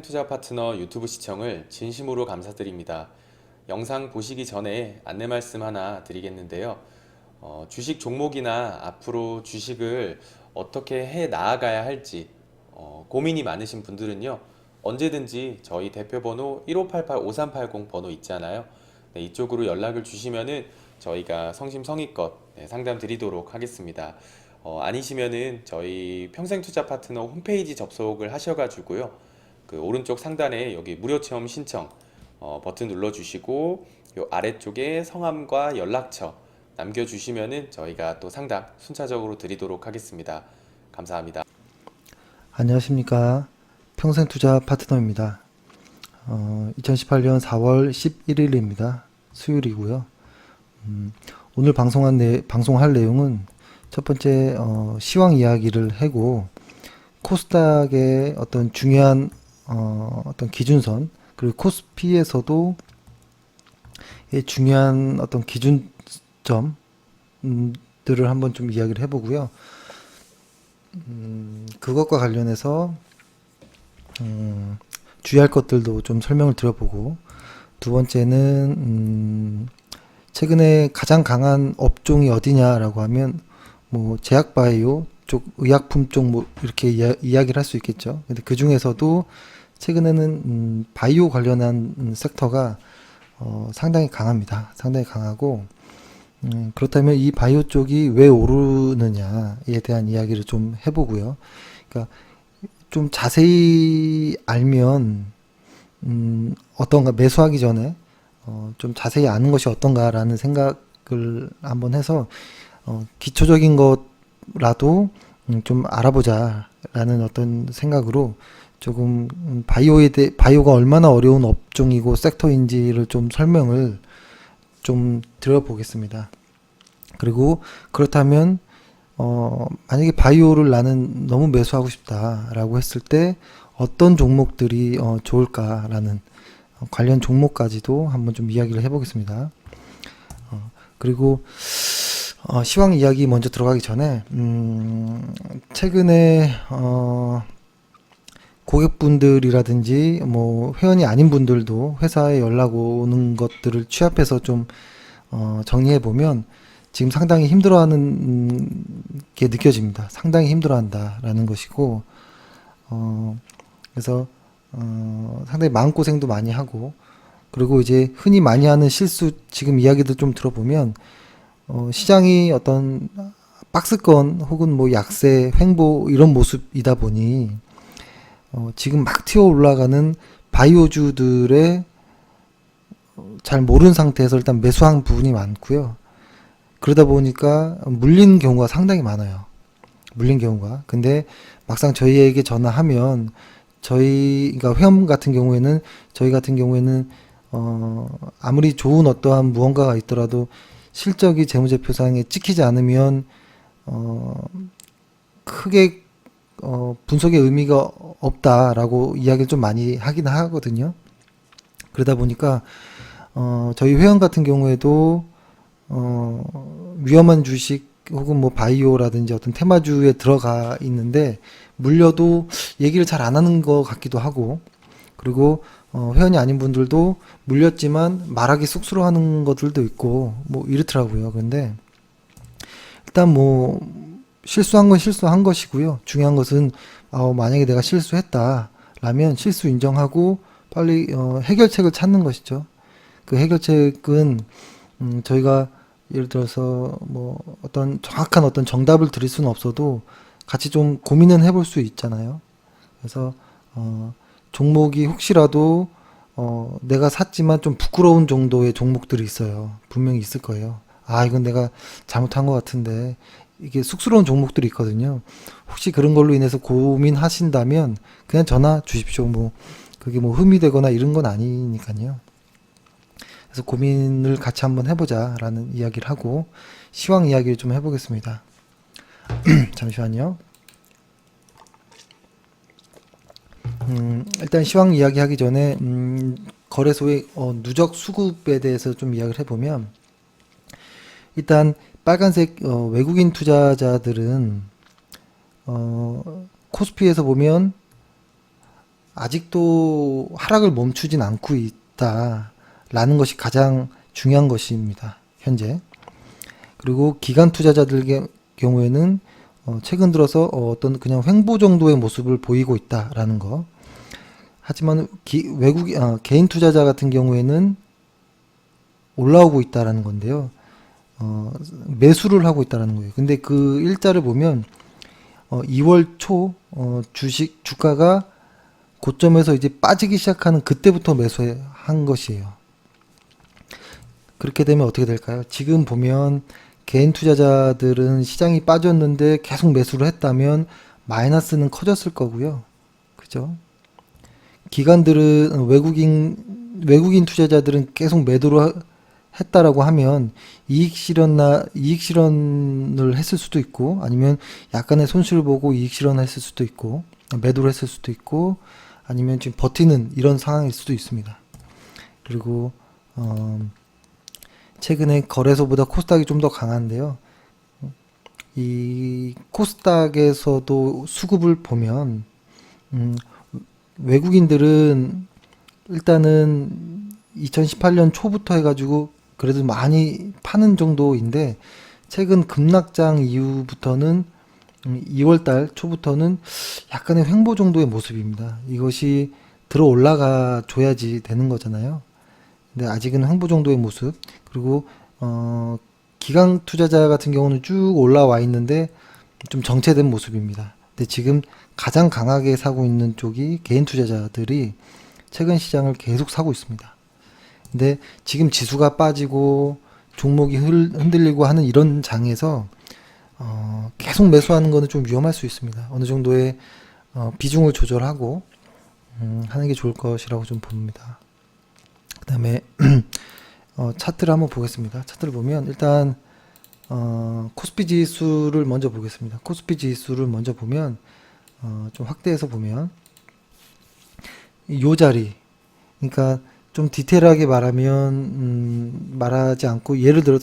투자 파트너 유튜브 시청을 진심으로 감사드립니다. 영상 보시기 전에 안내 말씀 하나 드리겠는데요. 주식 종목이나 앞으로 주식을 어떻게 해 나아가야 할지 고민이 많으신 분들은요. 언제든지 저희 대표번호 1588-5380 번호 있잖아요. 네, 이쪽으로 연락을 주시면은 저희가 성심성의껏 상담 드리도록 하겠습니다. 아니시면은 저희 평생투자 파트너 홈페이지 접속을 하셔가지고요. 그 오른쪽 상단에 여기 무료 체험 신청 버튼 눌러주시고 요 아래쪽에 성함과 연락처 남겨주시면은 저희가 또 상담 순차적으로 드리도록 하겠습니다. 감사합니다. 안녕하십니까. 평생투자 파트너입니다. 2018년 4월 11일입니다. 수요일이고요. 오늘 방송할 내용은 첫 번째 시황 이야기를 하고 코스닥의 어떤 중요한 어떤 기준선 그리고 코스피에서도 중요한 어떤 기준점들을 한번 좀 이야기를 해보고요. 그것과 관련해서 주의할 것들도 좀 설명을 드려보고, 두 번째는 최근에 가장 강한 업종이 어디냐라고 하면 뭐 제약바이오 쪽, 의약품 쪽 뭐 이렇게 이야기를 할 수 있겠죠. 근데 그 중에서도 최근에는 바이오 관련한 섹터가 상당히 강합니다. 상당히 강하고, 그렇다면 이 바이오 쪽이 왜 오르느냐에 대한 이야기를 좀 해보고요. 그러니까 좀 자세히 알면 어떤가, 매수하기 전에 좀 자세히 아는 것이 어떤가라는 생각을 한번 해서 기초적인 것라도 좀 알아보자라는 어떤 생각으로 조금 바이오가 얼마나 어려운 업종이고 섹터인지를 좀 설명을 좀 드려보겠습니다. 그리고 그렇다면 만약에 바이오를 나는 너무 매수하고 싶다라고 했을 때 어떤 종목들이 좋을까라는 관련 종목까지도 한번 좀 이야기를 해보겠습니다. 그리고 시황 이야기 먼저 들어가기 전에 최근에 고객분들이라든지 뭐 회원이 아닌 분들도 회사에 연락 오는 것들을 취합해서 좀 정리해 보면 지금 상당히 힘들어하는 게 느껴집니다. 상당히 힘들어한다라는 것이고, 그래서 상당히 마음고생도 많이 하고, 그리고 이제 흔히 많이 하는 실수, 지금 이야기도 좀 들어보면 시장이 어떤 박스권 혹은 뭐 약세, 횡보 이런 모습이다 보니 지금 막 튀어 올라가는 바이오주들의 잘 모르는 상태에서 일단 매수한 부분이 많고요. 그러다 보니까 물린 경우가 상당히 많아요. 물린 경우가. 근데 막상 저희에게 전화하면 그러니까 회원 같은 경우에는, 저희 같은 경우에는 아무리 좋은 어떠한 무언가가 있더라도 실적이 재무제표상에 찍히지 않으면 크게 분석의 의미가 없다라고 이야기를 좀 많이 하긴 하거든요. 그러다 보니까 저희 회원 같은 경우에도 위험한 주식 혹은 뭐 바이오라든지 어떤 테마주에 들어가 있는데 물려도 얘기를 잘 안 하는 것 같기도 하고, 그리고 회원이 아닌 분들도 물렸지만 말하기 쑥스러워하는 것들도 있고 뭐 이렇더라고요. 근데 일단 뭐 실수한 건 실수한 것이고요. 중요한 것은 만약에 내가 실수했다라면 실수 인정하고 빨리 해결책을 찾는 것이죠. 그 해결책은 저희가 예를 들어서 뭐 어떤 정확한 어떤 정답을 드릴 수는 없어도 같이 좀 고민은 해볼 수 있잖아요. 그래서 종목이 혹시라도 내가 샀지만 좀 부끄러운 정도의 종목들이 있어요. 분명히 있을 거예요. 이건 내가 잘못한 것 같은데, 이게 쑥스러운 종목들이 있거든요. 혹시 그런 걸로 인해서 고민하신다면 그냥 전화 주십시오. 뭐 그게 뭐 흠이 되거나 이런 건 아니니까요. 그래서 고민을 같이 한번 해보자라는 이야기를 하고 시황 이야기를 좀 해보겠습니다. 잠시만요. 일단 시황 이야기 하기 전에 거래소의 누적 수급에 대해서 좀 이야기를 해보면, 일단 빨간색 외국인 투자자들은 코스피에서 보면 아직도 하락을 멈추진 않고 있다라는 것이 가장 중요한 것입니다. 현재. 그리고 기관 투자자들의 경우에는 최근 들어서 어떤 그냥 횡보 정도의 모습을 보이고 있다라는 거. 하지만 개인 투자자 같은 경우에는 올라오고 있다라는 건데요. 매수를 하고 있다라는 거예요. 근데 그 일자를 보면 2월 초 주가가 고점에서 이제 빠지기 시작하는 그때부터 매수한 것이에요. 그렇게 되면 어떻게 될까요? 지금 보면 개인 투자자들은 시장이 빠졌는데 계속 매수를 했다면 마이너스는 커졌을 거고요. 그죠? 기관들은 외국인 투자자들은 계속 매도를 했다라고 하면 이익 실현을 했을 수도 있고, 아니면 약간의 손실을 보고 이익 실현을 했을 수도 있고, 매도를 했을 수도 있고, 아니면 지금 버티는 이런 상황일 수도 있습니다. 그리고 최근에 거래소보다 코스닥이 좀 더 강한데요. 이 코스닥에서도 수급을 보면 외국인들은 일단은 2018년 초부터 해가지고 그래도 많이 파는 정도인데, 최근 급락장 이후부터는 2월달 초부터는 약간의 횡보 정도의 모습입니다. 이것이 들어 올라가 줘야지 되는 거잖아요. 근데 아직은 횡보 정도의 모습. 그리고 기관 투자자 같은 경우는 쭉 올라와 있는데 좀 정체된 모습입니다. 근데 지금 가장 강하게 사고 있는 쪽이 개인 투자자들이 최근 시장을 계속 사고 있습니다. 근데 지금 지수가 빠지고 종목이 흔들리고 하는 이런 장에서 계속 매수하는 거는 좀 위험할 수 있습니다. 어느 정도의 비중을 조절하고 하는 게 좋을 것이라고 좀 봅니다. 그 다음에 차트를 한번 보겠습니다. 차트를 보면 일단 코스피 지수를 먼저 보겠습니다. 코스피 지수를 먼저 보면 좀 확대해서 보면 요 자리, 그러니까 좀 디테일하게 말하면 말하지 않고 예를 들어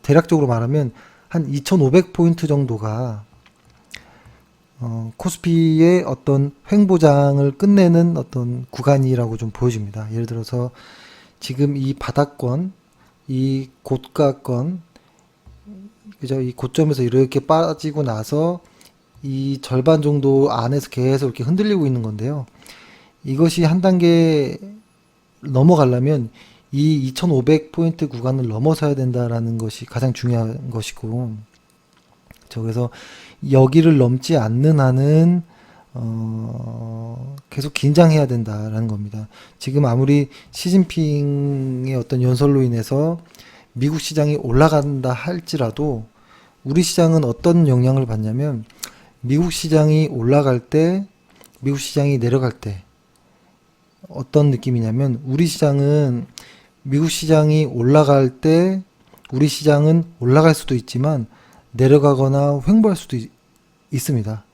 대략적으로 말하면 한 2,500포인트 정도가 코스피의 어떤 횡보장을 끝내는 어떤 구간이라고 좀 보여집니다. 예를 들어서 지금 이 바닥권, 이 고가권, 그죠? 이 고점에서 이렇게 빠지고 나서 이 절반 정도 안에서 계속 이렇게 흔들리고 있는 건데요. 이것이 한 단계 넘어가려면 이 2,500포인트 구간을 넘어서야 된다라는 것이 가장 중요한 것이고, 그래서 여기를 넘지 않는 한은 계속 긴장해야 된다라는 겁니다. 지금 아무리 시진핑의 어떤 연설로 인해서 미국 시장이 올라간다 할지라도 우리 시장은 어떤 영향을 받냐면, 미국 시장이 올라갈 때, 미국 시장이 내려갈 때 어떤 느낌이냐면, 우리 시장은 미국 시장이 올라갈 때 우리 시장은 올라갈 수도 있지만 내려가거나 횡보할 수도 있습니다.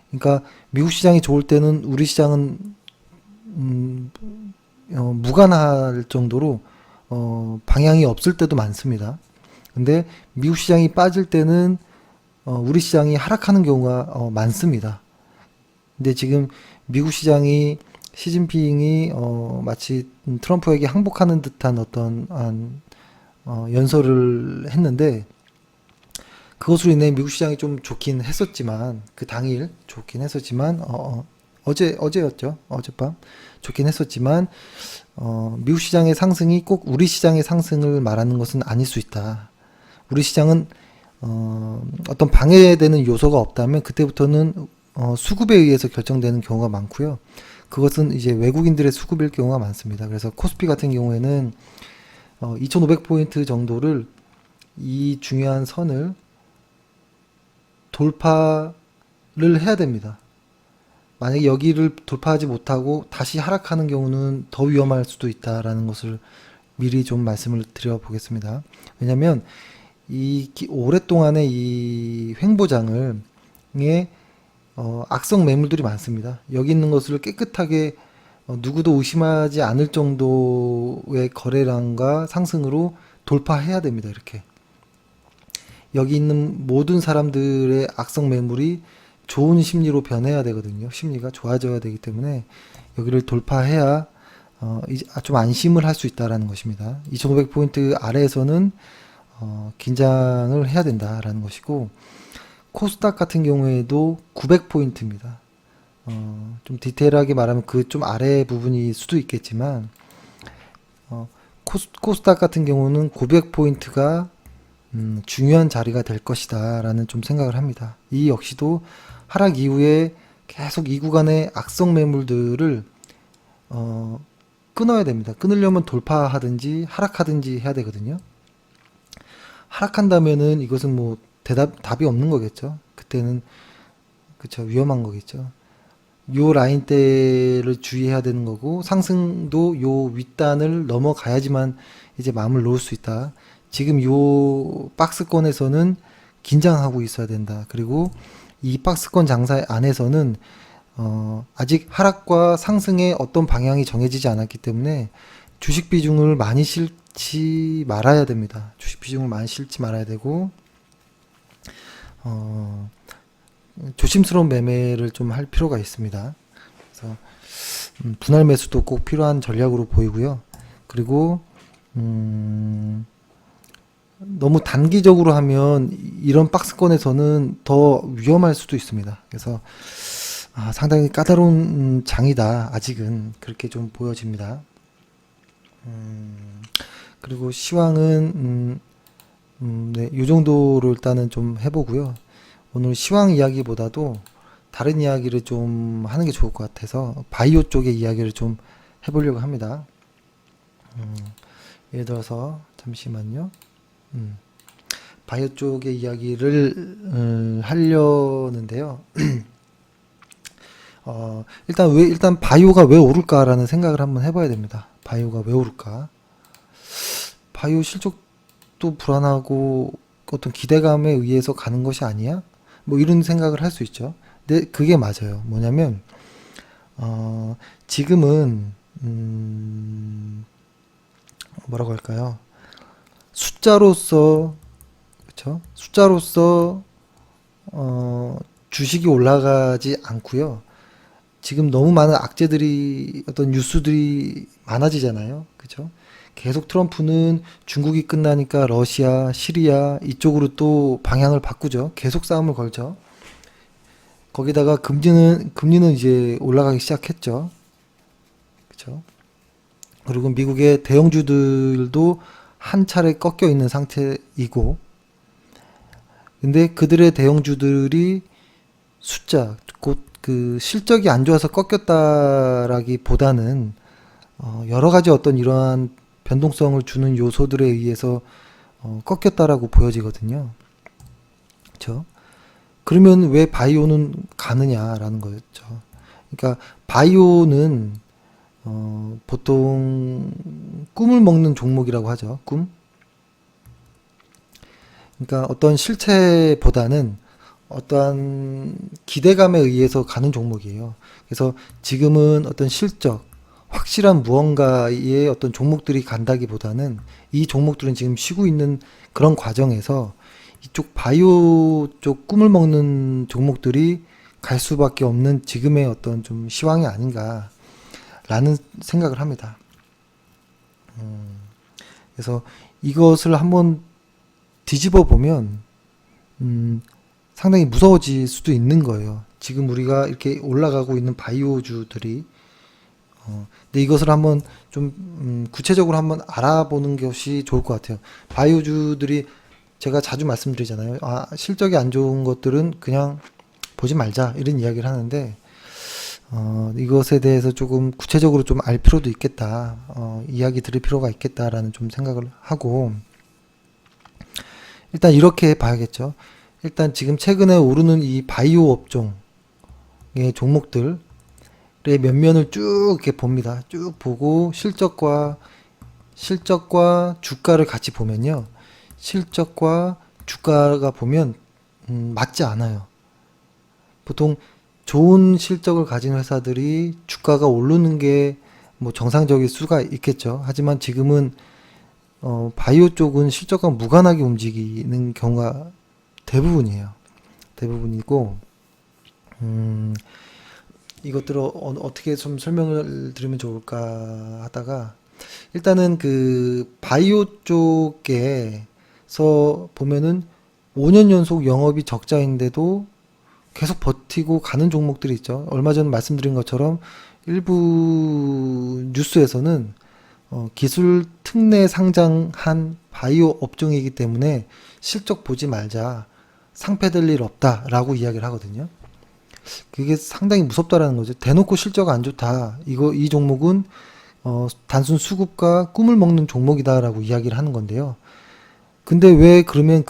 그러니까 미국 시장이 좋을 때는 우리 시장은 무관할 정도로 방향이 없을 때도 많습니다. 근데 미국 시장이 빠질 때는 우리 시장이 하락하는 경우가 많습니다. 근데 지금 미국 시장이 시진핑이 마치 트럼프에게 항복하는 듯한 어떤 연설을 했는데, 그것으로 인해 미국 시장이 좀 좋긴 했었지만, 그 당일 좋긴 했었지만, 어제였죠. 어젯밤 좋긴 했었지만, 미국 시장의 상승이 꼭 우리 시장의 상승을 말하는 것은 아닐 수 있다. 우리 시장은 어떤 방해되는 요소가 없다면 그때부터는 수급에 의해서 결정되는 경우가 많고요. 그것은 이제 외국인들의 수급일 경우가 많습니다. 그래서 코스피 같은 경우에는 2,500포인트 정도를, 이 중요한 선을 돌파를 해야 됩니다. 만약에 여기를 돌파하지 못하고 다시 하락하는 경우는 더 위험할 수도 있다라는 것을 미리 좀 말씀을 드려 보겠습니다. 왜냐하면 이 오랫동안의 이 횡보장을 악성 매물들이 많습니다. 여기 있는 것을 깨끗하게 누구도 의심하지 않을 정도의 거래량과 상승으로 돌파해야 됩니다. 이렇게 여기 있는 모든 사람들의 악성 매물이 좋은 심리로 변해야 되거든요. 심리가 좋아져야 되기 때문에 여기를 돌파해야 이제 좀 안심을 할 수 있다라는 것입니다. 2500포인트 아래에서는 긴장을 해야 된다라는 것이고, 코스닥 같은 경우에도 900포인트입니다. 좀 디테일하게 말하면 그 좀 아래 부분일 수도 있겠지만, 코스닥 같은 경우는 900포인트가 중요한 자리가 될 것이다 라는 좀 생각을 합니다. 이 역시도 하락 이후에 계속 이 구간의 악성 매물들을 끊어야 됩니다. 끊으려면 돌파하든지 하락하든지 해야 되거든요. 하락한다면은 이것은 뭐 답이 없는 거겠죠. 그때는 그쵸, 위험한 거겠죠. 요 라인대를 주의해야 되는 거고, 상승도 요 윗단을 넘어가야지만 이제 마음을 놓을 수 있다. 지금 요 박스권에서는 긴장하고 있어야 된다. 그리고 이 박스권 장사 안에서는 아직 하락과 상승의 어떤 방향이 정해지지 않았기 때문에 주식 비중을 많이 실지 말아야 됩니다. 주식 비중을 많이 실지 말아야 되고, 조심스러운 매매를 좀 할 필요가 있습니다. 그래서 분할 매수도 꼭 필요한 전략으로 보이고요. 그리고 너무 단기적으로 하면 이런 박스권에서는 더 위험할 수도 있습니다. 그래서 상당히 까다로운 장이다. 아직은 그렇게 좀 보여집니다. 그리고 시황은 네, 이 정도로 일단은 좀 해보고요. 오늘 시황 이야기보다도 다른 이야기를 좀 하는 게 좋을 것 같아서 바이오 쪽의 이야기를 좀 해보려고 합니다. 예를 들어서 잠시만요. 바이오 쪽의 이야기를 하려는데요. 일단 바이오가 왜 오를까라는 생각을 한번 해봐야 됩니다. 바이오가 왜 오를까? 바이오 실적도 불안하고 어떤 기대감에 의해서 가는 것이 아니야? 뭐 이런 생각을 할 수 있죠. 근데 그게 맞아요. 뭐냐면 지금은 뭐라고 할까요? 숫자로서, 그쵸? 숫자로서 주식이 올라가지 않고요. 지금 너무 많은 악재들이, 어떤 뉴스들이 많아지잖아요. 그쵸? 계속 트럼프는 중국이 끝나니까 러시아, 시리아 이쪽으로 또 방향을 바꾸죠. 계속 싸움을 걸죠. 거기다가 금리는 이제 올라가기 시작했죠. 그쵸? 그리고 미국의 대형주들도 한 차례 꺾여 있는 상태이고, 근데 그들의 대형주들이 숫자, 곧 그 실적이 안 좋아서 꺾였다라기보다는 여러 가지 어떤 이러한 변동성을 주는 요소들에 의해서 꺾였다라고 보여지거든요. 그렇죠? 그러면 왜 바이오는 가느냐라는 거였죠. 그러니까 바이오는 보통 꿈을 먹는 종목이라고 하죠. 꿈. 그러니까 어떤 실체보다는 어떠한 기대감에 의해서 가는 종목이에요. 그래서 지금은 어떤 실적, 확실한 무언가의 어떤 종목들이 간다기보다는 이 종목들은 지금 쉬고 있는 그런 과정에서 이쪽 바이오 쪽 꿈을 먹는 종목들이 갈 수밖에 없는 지금의 어떤 좀 시황이 아닌가라는 생각을 합니다. 그래서 이것을 한번 뒤집어 보면 상당히 무서워질 수도 있는 거예요. 지금 우리가 이렇게 올라가고 있는 바이오주들이 근데 이것을 한번 좀 구체적으로 한번 알아보는 것이 좋을 것 같아요. 바이오주들이 제가 자주 말씀드리잖아요. 실적이 안 좋은 것들은 그냥 보지 말자 이런 이야기를 하는데 이것에 대해서 조금 구체적으로 좀 알 필요도 있겠다. 이야기 들을 필요가 있겠다라는 좀 생각을 하고, 일단 이렇게 봐야겠죠. 일단 지금 최근에 오르는 이 바이오 업종의 종목들의 면면을 쭉 이렇게 봅니다. 쭉 보고 실적과 주가를 같이 보면요. 실적과 주가가 보면 맞지 않아요. 보통 좋은 실적을 가진 회사들이 주가가 오르는 게 뭐 정상적일 수가 있겠죠. 하지만 지금은 바이오 쪽은 실적과 무관하게 움직이는 경우가 대부분이에요. 대부분이고 이것들을 어떻게 좀 설명을 드리면 좋을까 하다가, 일단은 그 바이오 쪽에서 보면은 5년 연속 영업이 적자인데도 계속 버티고 가는 종목들이 있죠. 얼마 전 말씀드린 것처럼 일부 뉴스에서는 기술 특례 상장한 바이오 업종이기 때문에 실적 보지 말자, 상패될 일 없다라고 이야기를 하거든요. 그게 상당히 무섭다라는 거죠. 대놓고 실적 안 좋다. 이 종목은 단순 수급과 꿈을 먹는 종목이다라고 이야기를 하는 건데요. 근데 왜 그러면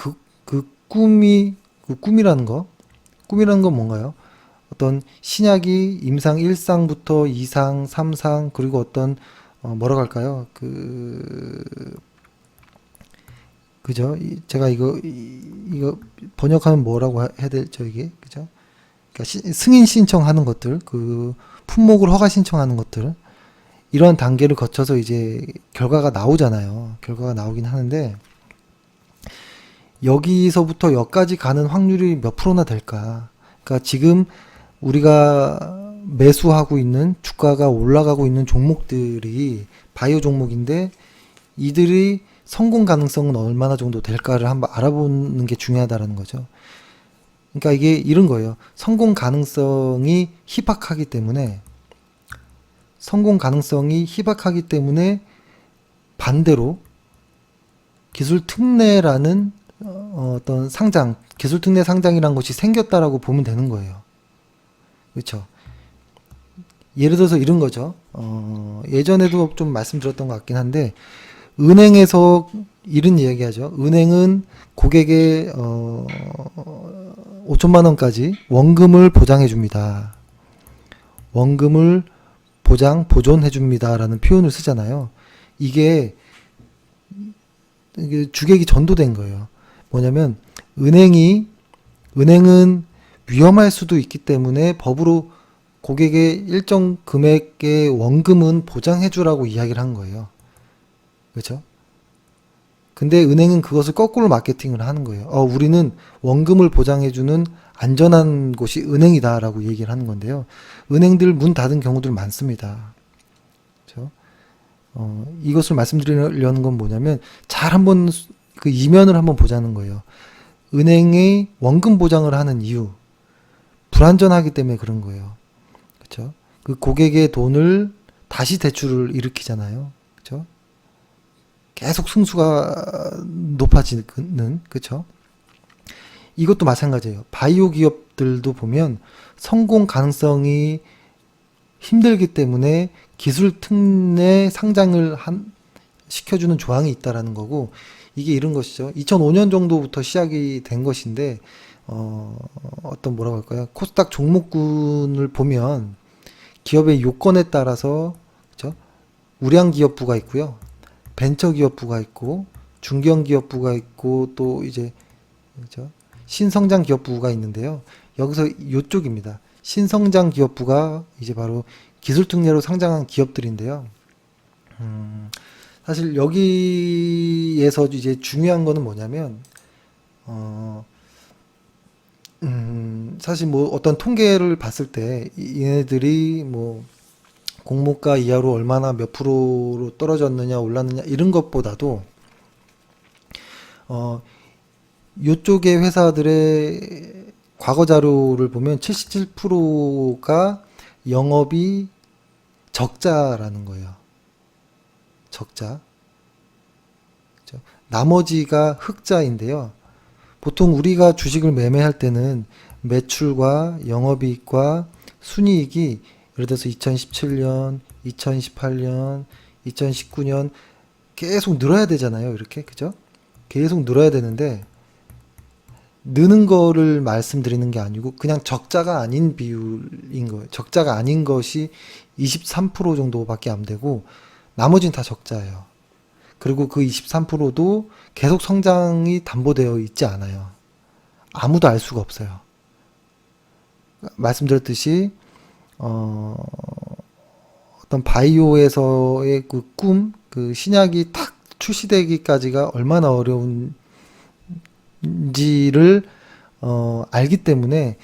꿈이라는 건 뭔가요? 어떤 신약이 임상 1상부터 2상, 3상, 그리고 어떤 뭐라고 할까요? 그죠? 제가 이거 번역하면 뭐라고 해야 될죠, 이게? 그죠? 그러니까 승인 신청하는 것들, 그 품목을 허가 신청하는 것들, 이런 단계를 거쳐서 이제 결과가 나오잖아요. 결과가 나오긴 하는데, 여기서부터 여기까지 가는 확률이 몇 프로나 될까? 그러니까 지금 우리가 매수하고 있는, 주가가 올라가고 있는 종목들이 바이오 종목인데, 이들이 성공 가능성은 얼마나 정도 될까를 한번 알아보는 게 중요하다라는 거죠. 그러니까 이게 이런 거예요. 성공 가능성이 희박하기 때문에 반대로 기술 특례라는 어떤 상장, 기술 특례 상장이라는 것이 생겼다라고 보면 되는 거예요. 그렇죠? 예를 들어서 이런 거죠. 예전에도 좀 말씀드렸던 것 같긴 한데, 은행에서 이런 이야기 하죠. 은행은 고객의 5천만 원까지 원금을 보장해 줍니다. 원금을 보존해 줍니다라는 표현을 쓰잖아요. 이게 주객이 전도된 거예요. 뭐냐면 은행은 위험할 수도 있기 때문에 법으로 고객의 일정 금액의 원금은 보장해 주라고 이야기를 한 거예요. 그렇죠? 근데 은행은 그것을 거꾸로 마케팅을 하는 거예요. 우리는 원금을 보장해주는 안전한 곳이 은행이다라고 얘기를 하는 건데요. 은행들 문 닫은 경우들 많습니다. 그렇죠? 이것을 말씀드리려는 건 뭐냐면 잘 한번 그 이면을 한번 보자는 거예요. 은행이 원금 보장을 하는 이유, 불안전하기 때문에 그런 거예요. 그렇죠? 그 고객의 돈을 다시 대출을 일으키잖아요. 그렇죠? 계속 승수가 높아지는, 그쵸? 이것도 마찬가지예요. 바이오 기업들도 보면 성공 가능성이 힘들기 때문에 기술 특례 상장을 시켜주는 조항이 있다라는 거고, 이게 이런 것이죠. 2005년 정도부터 시작이 된 것인데, 어떤 뭐라고 할까요? 코스닥 종목군을 보면 기업의 요건에 따라서, 그쵸? 우량 기업부가 있고요. 벤처기업부가 있고 중견기업부가 있고 또 이제 그렇죠? 신성장 기업부가 있는데요. 여기서 이쪽입니다. 신성장 기업부가 이제 바로 기술특례로 상장한 기업들인데요. 사실 여기에서 이제 중요한 거는 뭐냐면 사실 뭐 어떤 통계를 봤을 때 얘네들이 뭐 공모가 이하로 얼마나 몇 프로로 떨어졌느냐 올랐느냐 이런 것보다도 요쪽의 회사들의 과거 자료를 보면 77%가 영업이 적자라는 거예요. 적자. 그렇죠? 나머지가 흑자인데요. 보통 우리가 주식을 매매할 때는 매출과 영업이익과 순이익이 예를 들어서 2017년, 2018년, 2019년 계속 늘어야 되잖아요. 이렇게. 그죠? 계속 늘어야 되는데 느는 거를 말씀드리는 게 아니고 그냥 적자가 아닌 비율인 거예요. 적자가 아닌 것이 23% 정도밖에 안 되고 나머지는 다 적자예요. 그리고 그 23%도 계속 성장이 담보되어 있지 않아요. 아무도 알 수가 없어요. 말씀드렸듯이 어떤 바이오에서의 그 꿈, 그 신약이 탁 출시되기까지가 얼마나 어려운지를 알기 때문에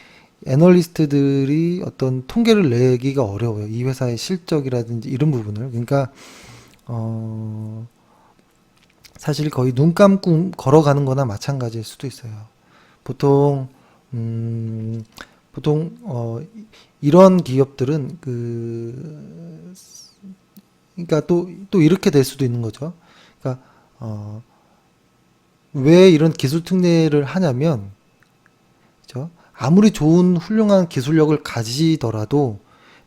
애널리스트들이 어떤 통계를 내기가 어려워요. 이 회사의 실적이라든지 이런 부분을. 그러니까 사실 거의 눈 감고 걸어가는 거나 마찬가지일 수도 있어요. 보통 음, 보통 이런 기업들은 그러니까 또 이렇게 될 수도 있는 거죠. 그러니까 왜 이런 기술 특례를 하냐면, 그죠? 아무리 좋은 훌륭한 기술력을 가지더라도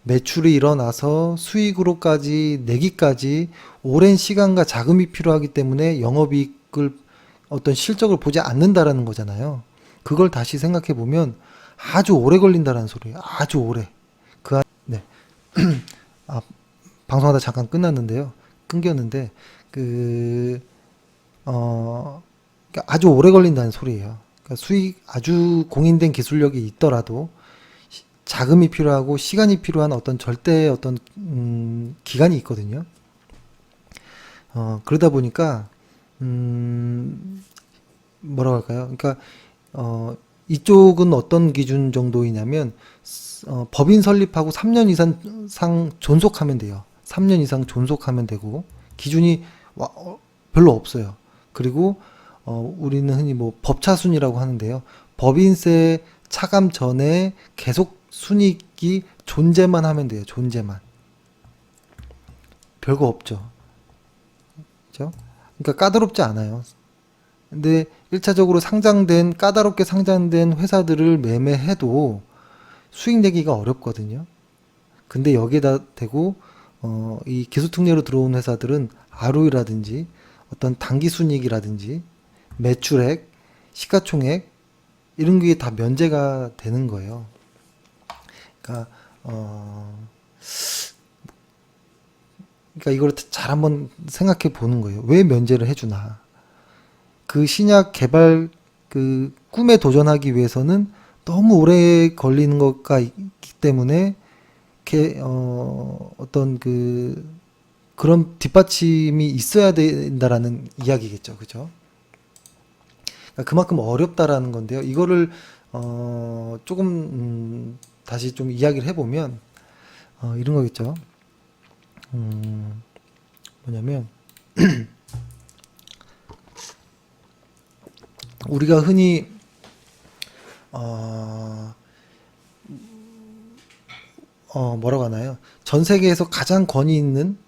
매출이 일어나서 수익으로까지 내기까지 오랜 시간과 자금이 필요하기 때문에 영업이익을 어떤 실적을 보지 않는다라는 거잖아요. 그걸 다시 생각해 보면 아주 오래 걸린다라는 소리예요. 아주 오래. 네. 아, 방송하다 잠깐 끝났는데요. 끊겼는데 그 그러니까 아주 오래 걸린다는 소리예요. 그러니까 아주 공인된 기술력이 있더라도 자금이 필요하고 시간이 필요한 어떤 절대 어떤 기간이 있거든요. 그러다 보니까 뭐라고 할까요? 그러니까 이쪽은 어떤 기준 정도이냐면 법인 설립하고 3년 이상 존속하면 돼요. 3년 이상 존속하면 되고 기준이 별로 없어요. 그리고 우리는 흔히 뭐 법차순이라고 하는데요. 법인세 차감 전에 계속 순이익이 존재만 하면 돼요. 존재만. 별거 없죠. 그죠? 그러니까 까다롭지 않아요. 근데 1차적으로 까다롭게 상장된 회사들을 매매해도 수익 내기가 어렵거든요. 근데 여기에다 대고 이 기술특례로 들어온 회사들은 ROE라든지 어떤 단기 순이익이라든지 매출액, 시가총액 이런 게 다 면제가 되는 거예요. 그러니까 그러니까 이걸 잘 한번 생각해 보는 거예요. 왜 면제를 해주나? 그 신약 개발 그 꿈에 도전하기 위해서는 너무 오래 걸리는 것가 있기 때문에 어떤 그런 뒷받침이 있어야 된다라는 이야기겠죠, 그죠? 그러니까 그만큼 어렵다라는 건데요. 이거를 조금 다시 좀 이야기를 해보면 이런 거겠죠. 뭐냐면 우리가 흔히 뭐라고 하나요? 전 세계에서 가장 권위 있는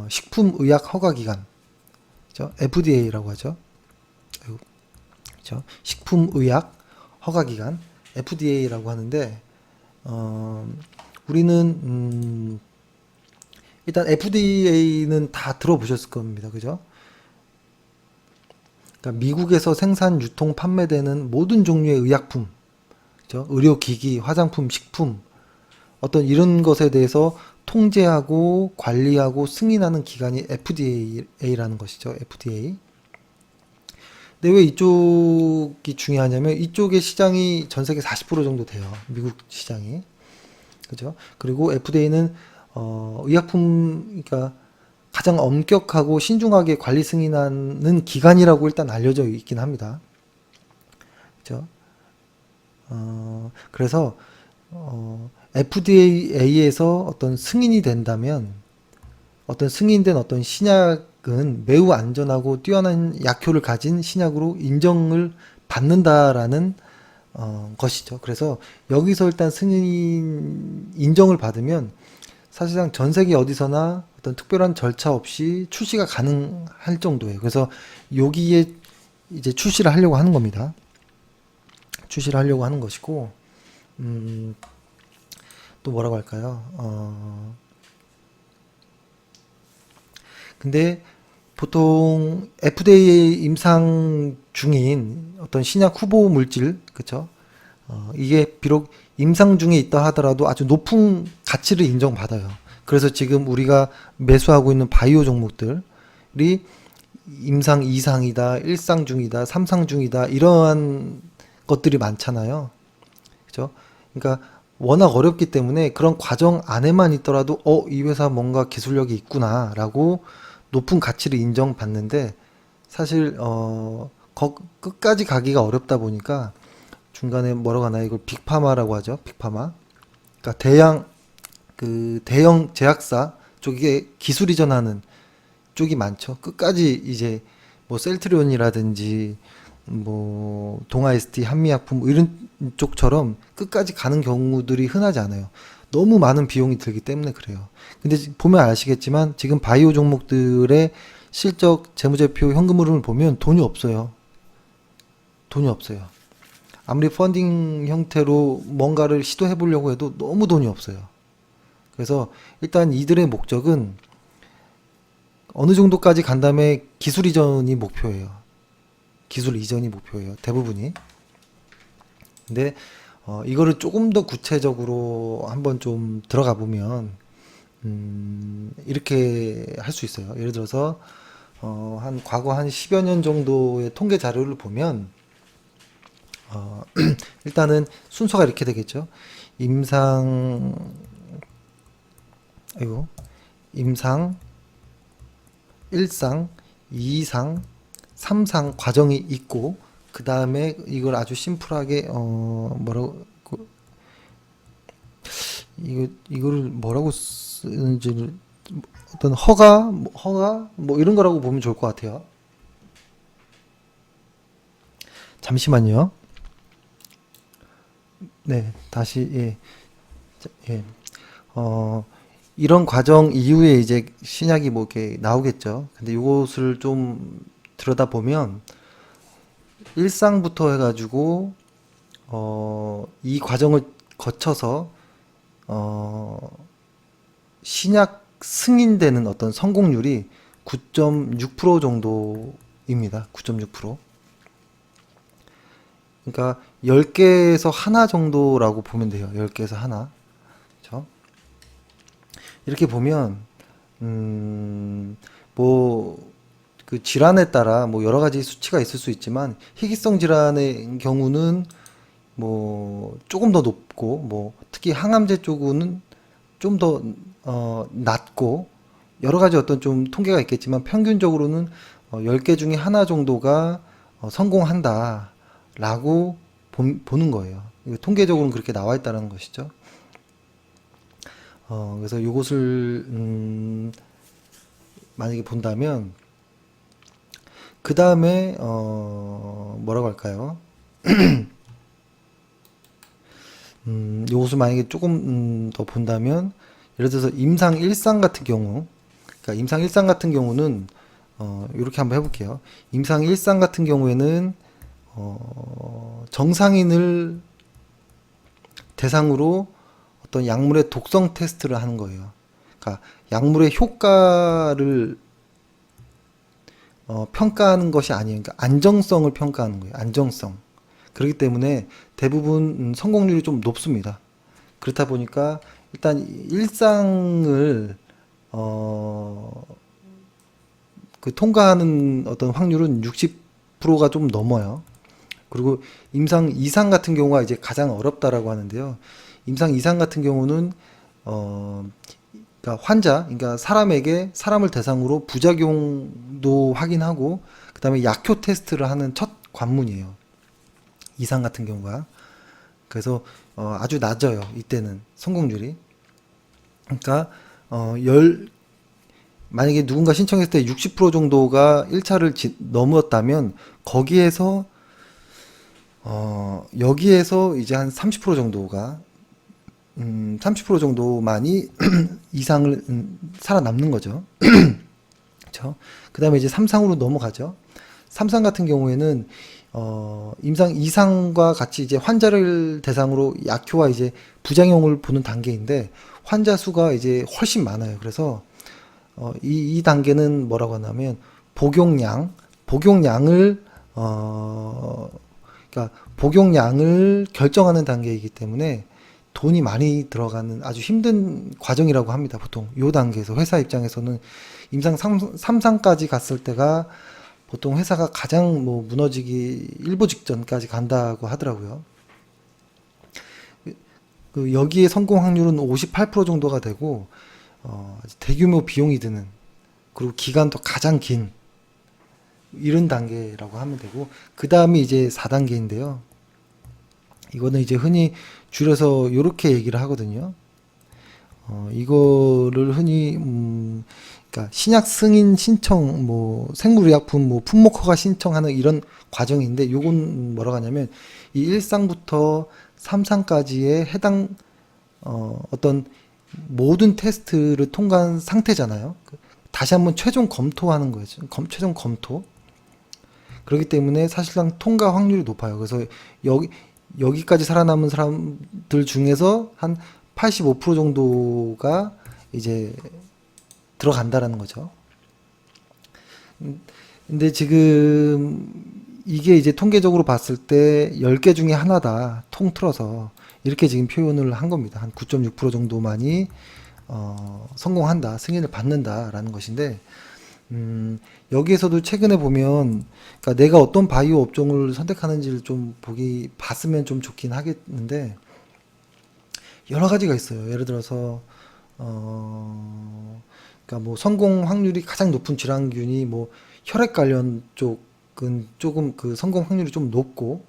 식품의약 허가기관, 그죠? FDA라고 하죠. 그죠? 식품의약 허가기관 FDA라고 하는데 우리는 일단 FDA는 다 들어보셨을 겁니다. 그죠? 그러니까 미국에서 생산, 유통, 판매되는 모든 종류의 의약품, 그죠? 의료기기, 화장품, 식품, 어떤 이런 것에 대해서 통제하고 관리하고 승인하는 기관이 FDA라는 것이죠. FDA. 근데 왜 이쪽이 중요하냐면 이쪽의 시장이 전 세계 40% 정도 돼요. 미국 시장이. 그죠? 그리고 FDA는 의약품, 그러니까 가장 엄격하고 신중하게 관리 승인하는 기관이라고 일단 알려져 있긴 합니다. 그죠? 그래서 FDA에서 어떤 승인이 된다면 어떤 승인된 어떤 신약은 매우 안전하고 뛰어난 약효를 가진 신약으로 인정을 받는다라는 것이죠. 그래서 여기서 일단 인정을 받으면 사실상 전 세계 어디서나 어떤 특별한 절차 없이 출시가 가능할 정도예요. 그래서 여기에 이제 출시를 하려고 하는 겁니다. 출시를 하려고 하는 것이고, 또 뭐라고 할까요? 근데 보통 FDA 임상 중인 어떤 신약 후보 물질, 그쵸? 이게 비록 임상 중에 있다 하더라도 아주 높은 가치를 인정받아요. 그래서 지금 우리가 매수하고 있는 바이오 종목들이 임상 2상이다, 1상 중이다, 3상 중이다, 이러한 것들이 많잖아요. 그죠? 그러니까 워낙 어렵기 때문에 그런 과정 안에만 있더라도 이 회사 뭔가 기술력이 있구나라고 높은 가치를 인정받는데 사실 끝까지 가기가 어렵다 보니까 중간에 뭐라고 하나 이걸 빅파마라고 하죠. 빅파마. 그러니까 대형 제약사 쪽에 기술 이전하는 쪽이 많죠. 끝까지 이제 뭐 셀트리온이라든지 뭐 동아ST, 한미약품 뭐 이런 쪽처럼 끝까지 가는 경우들이 흔하지 않아요. 너무 많은 비용이 들기 때문에 그래요. 근데 보면 아시겠지만 지금 바이오 종목들의 실적, 재무제표, 현금 흐름을 보면 돈이 없어요. 돈이 없어요. 아무리 펀딩 형태로 뭔가를 시도해 보려고 해도 너무 돈이 없어요. 그래서 일단 이들의 목적은 어느 정도까지 간 다음에 기술 이전이 목표예요. 기술 이전이 목표예요. 대부분이. 근데 이거를 조금 더 구체적으로 한번 좀 들어가 보면 이렇게 할 수 있어요. 예를 들어서 과거 한 10여 년 정도의 통계 자료를 보면 일단은 순서가 이렇게 되겠죠. 임상, 임상, 1상, 2상, 3상 과정이 있고, 그 다음에 이걸 아주 심플하게, 이거를 뭐라고 쓰는지를, 어떤 허가, 뭐 이런 거라고 보면 좋을 것 같아요. 잠시만요. 네, 다시, 예. 예. 이런 과정 이후에 이제 신약이 뭐 이렇게 나오겠죠. 근데 이것을 좀 들여다보면, 일상부터 해가지고, 이 과정을 거쳐서, 신약 승인되는 어떤 성공률이 9.6% 정도입니다. 9.6%. 그러니까 10개에서 하나 정도라고 보면 돼요. 10개에서 하나. 그렇죠? 이렇게 보면 뭐 그 질환에 따라 뭐 여러 가지 수치가 있을 수 있지만 희귀성 질환의 경우는 뭐 조금 더 높고 뭐 특히 항암제 쪽은 좀 더 낮고 여러 가지 어떤 좀 통계가 있겠지만 평균적으로는 10개 중에 하나 정도가 성공한다라고 보는 거예요. 이거 통계적으로는 그렇게 나와 있다는 것이죠. 그래서 이것을 만약에 본다면 그 다음에 뭐라고 할까요? 이것을 만약에 조금 더 본다면 예를 들어서 임상 1상 같은 경우, 그러니까 임상 1상 같은 경우는 이렇게 한번 해볼게요. 임상 1상 같은 경우에는 정상인을 대상으로 어떤 약물의 독성 테스트를 하는 거예요. 그러니까 약물의 효과를 평가하는 것이 아니에요. 그러니까 안정성을 평가하는 거예요. 안정성. 그렇기 때문에 대부분 성공률이 좀 높습니다. 그렇다 보니까 일단 일상을 그 통과하는 어떤 확률은 60%가 좀 넘어요. 그리고 임상 2상 같은 경우가 이제 가장 어렵다라고 하는데요. 임상 2상 같은 경우는 그러니까 그러니까 사람을 대상으로 부작용도 확인하고 그다음에 약효 테스트를 하는 첫 관문이에요. 2상 같은 경우가. 그래서 아주 낮아요. 이때는 성공률이. 그러니까 만약에 누군가 신청했을 때 60% 정도가 1차를 넘었다면 거기에서 여기에서 이제 한 30% 정도가 30% 정도만이 이상을 살아남는 거죠. 그렇죠? 그다음에 이제 3상으로 넘어가죠. 3상 같은 경우에는 임상 2상과 같이 이제 환자를 대상으로 약효와 이제 부작용을 보는 단계인데 환자 수가 이제 훨씬 많아요. 그래서 이 단계는 뭐라고 하냐면 복용량을 그러니까 복용량을 결정하는 단계이기 때문에 돈이 많이 들어가는 아주 힘든 과정이라고 합니다. 보통 이 단계에서 회사 입장에서는 임상 3상까지 갔을 때가 보통 회사가 가장 뭐 무너지기 일보 직전까지 간다고 하더라고요. 그 여기에 성공 확률은 58% 정도가 되고 대규모 비용이 드는 그리고 기간도 가장 긴 이런 단계라고 하면 되고 그 다음이 이제 4단계인데요. 이거는 이제 흔히 줄여서 이렇게 얘기를 하거든요. 이거를 흔히 그러니까 신약 승인 신청, 뭐 생물의약품, 뭐 품목 허가 신청하는 이런 과정인데, 요건 뭐라고 하냐면 이 1상부터 3상까지의 해당 어떤 모든 테스트를 통과한 상태잖아요. 다시 한번 최종 검토하는 거예요. 최종 검토. 그렇기 때문에 사실상 통과 확률이 높아요. 그래서 여기까지 살아남은 사람들 중에서 한 85% 정도가 이제 들어간다라는 거죠. 근데 지금 이게 이제 통계적으로 봤을 때 10개 중에 하나다, 통틀어서 이렇게 지금 표현을 한 겁니다. 한 9.6% 정도만이 성공한다, 승인을 받는다라는 것인데, 여기에서도 최근에 보면, 그러니까 내가 어떤 바이오 업종을 선택하는지를 좀 봤으면 좀 좋긴 하겠는데, 여러 가지가 있어요. 예를 들어서, 그러니까 뭐 성공 확률이 가장 높은 질환균이 뭐 혈액 관련 쪽은 조금 그 성공 확률이 좀 높고,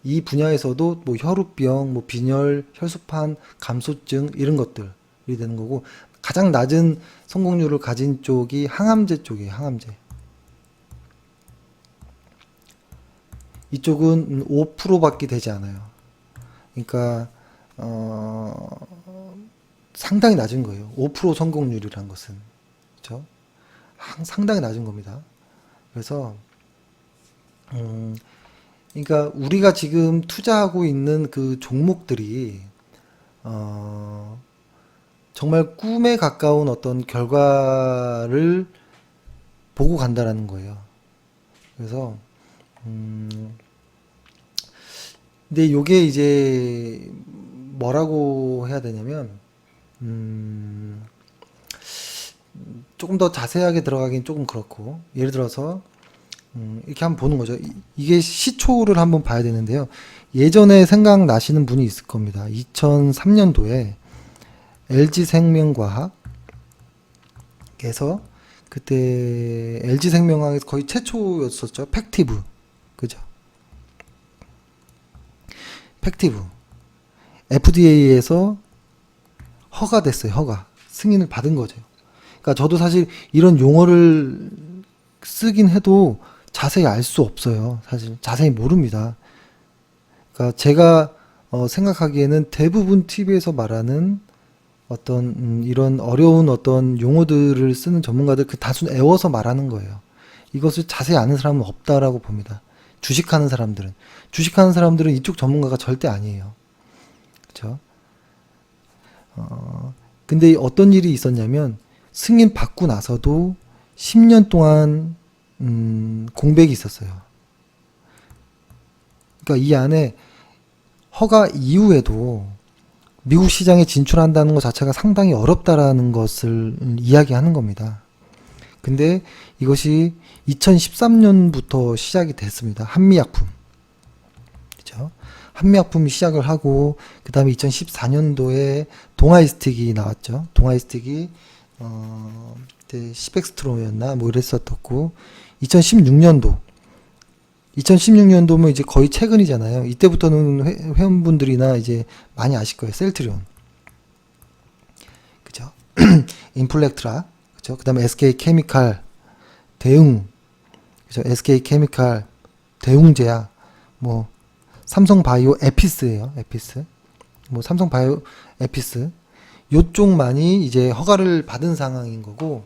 이 분야에서도 뭐 혈우병, 뭐 빈혈, 혈소판, 감소증 이런 것들이 되는 거고, 가장 낮은 성공률을 가진 쪽이 항암제 쪽이에요. 항암제. 이쪽은 5%밖에 되지 않아요. 그러니까 상당히 낮은 거예요. 5% 성공률이란 것은, 그렇죠? 상당히 낮은 겁니다. 그래서 그러니까 우리가 지금 투자하고 있는 그 종목들이 정말 꿈에 가까운 어떤 결과를 보고 간다라는 거예요. 그래서 근데 요게 이제 뭐라고 해야 되냐면 조금 더 자세하게 들어가긴 조금 그렇고, 예를 들어서 이렇게 한번 보는 거죠. 이게 시초를 한번 봐야 되는데요. 예전에 생각나시는 분이 있을 겁니다. 2003년도에 LG생명과학에서, 그때 LG생명학에서 거의 최초였었죠. 팩티브. 그죠? 팩티브. FDA에서 허가됐어요. 허가. 승인을 받은 거죠. 그러니까 저도 사실 이런 용어를 쓰긴 해도 자세히 알 수 없어요. 사실 자세히 모릅니다. 그러니까 제가 생각하기에는 대부분 TV에서 말하는 어떤 이런 어려운 어떤 용어들을 쓰는 전문가들 그 다수 애워서 말하는 거예요. 이것을 자세히 아는 사람은 없다라고 봅니다. 주식하는 사람들은 이쪽 전문가가 절대 아니에요. 그렇죠? 근데 어떤 일이 있었냐면, 승인 받고 나서도 10년 동안 공백이 있었어요. 그러니까 이 안에 허가 이후에도 미국 시장에 진출한다는 것 자체가 상당히 어렵다라는 것을 이야기하는 겁니다. 근데 이것이 2013년부터 시작이 됐습니다. 한미약품. 그죠? 한미약품이 시작을 하고, 그 다음에 2014년도에 동아이스틱이 나왔죠. 동아이스틱이 그때 시백스트롬이었나 뭐 이랬었고, 2016년도면 이제 거의 최근이잖아요. 이때부터는 회원분들이나 이제 많이 아실 거예요. 셀트리온. 그죠? 인플렉트라. 그죠? 그 다음에 SK 케미칼, 대웅. 그죠? SK 케미칼, 대웅제약, 뭐, 삼성 바이오 에피스예요. 에피스. 뭐, 삼성 바이오 에피스. 요쪽만이 이제 허가를 받은 상황인 거고,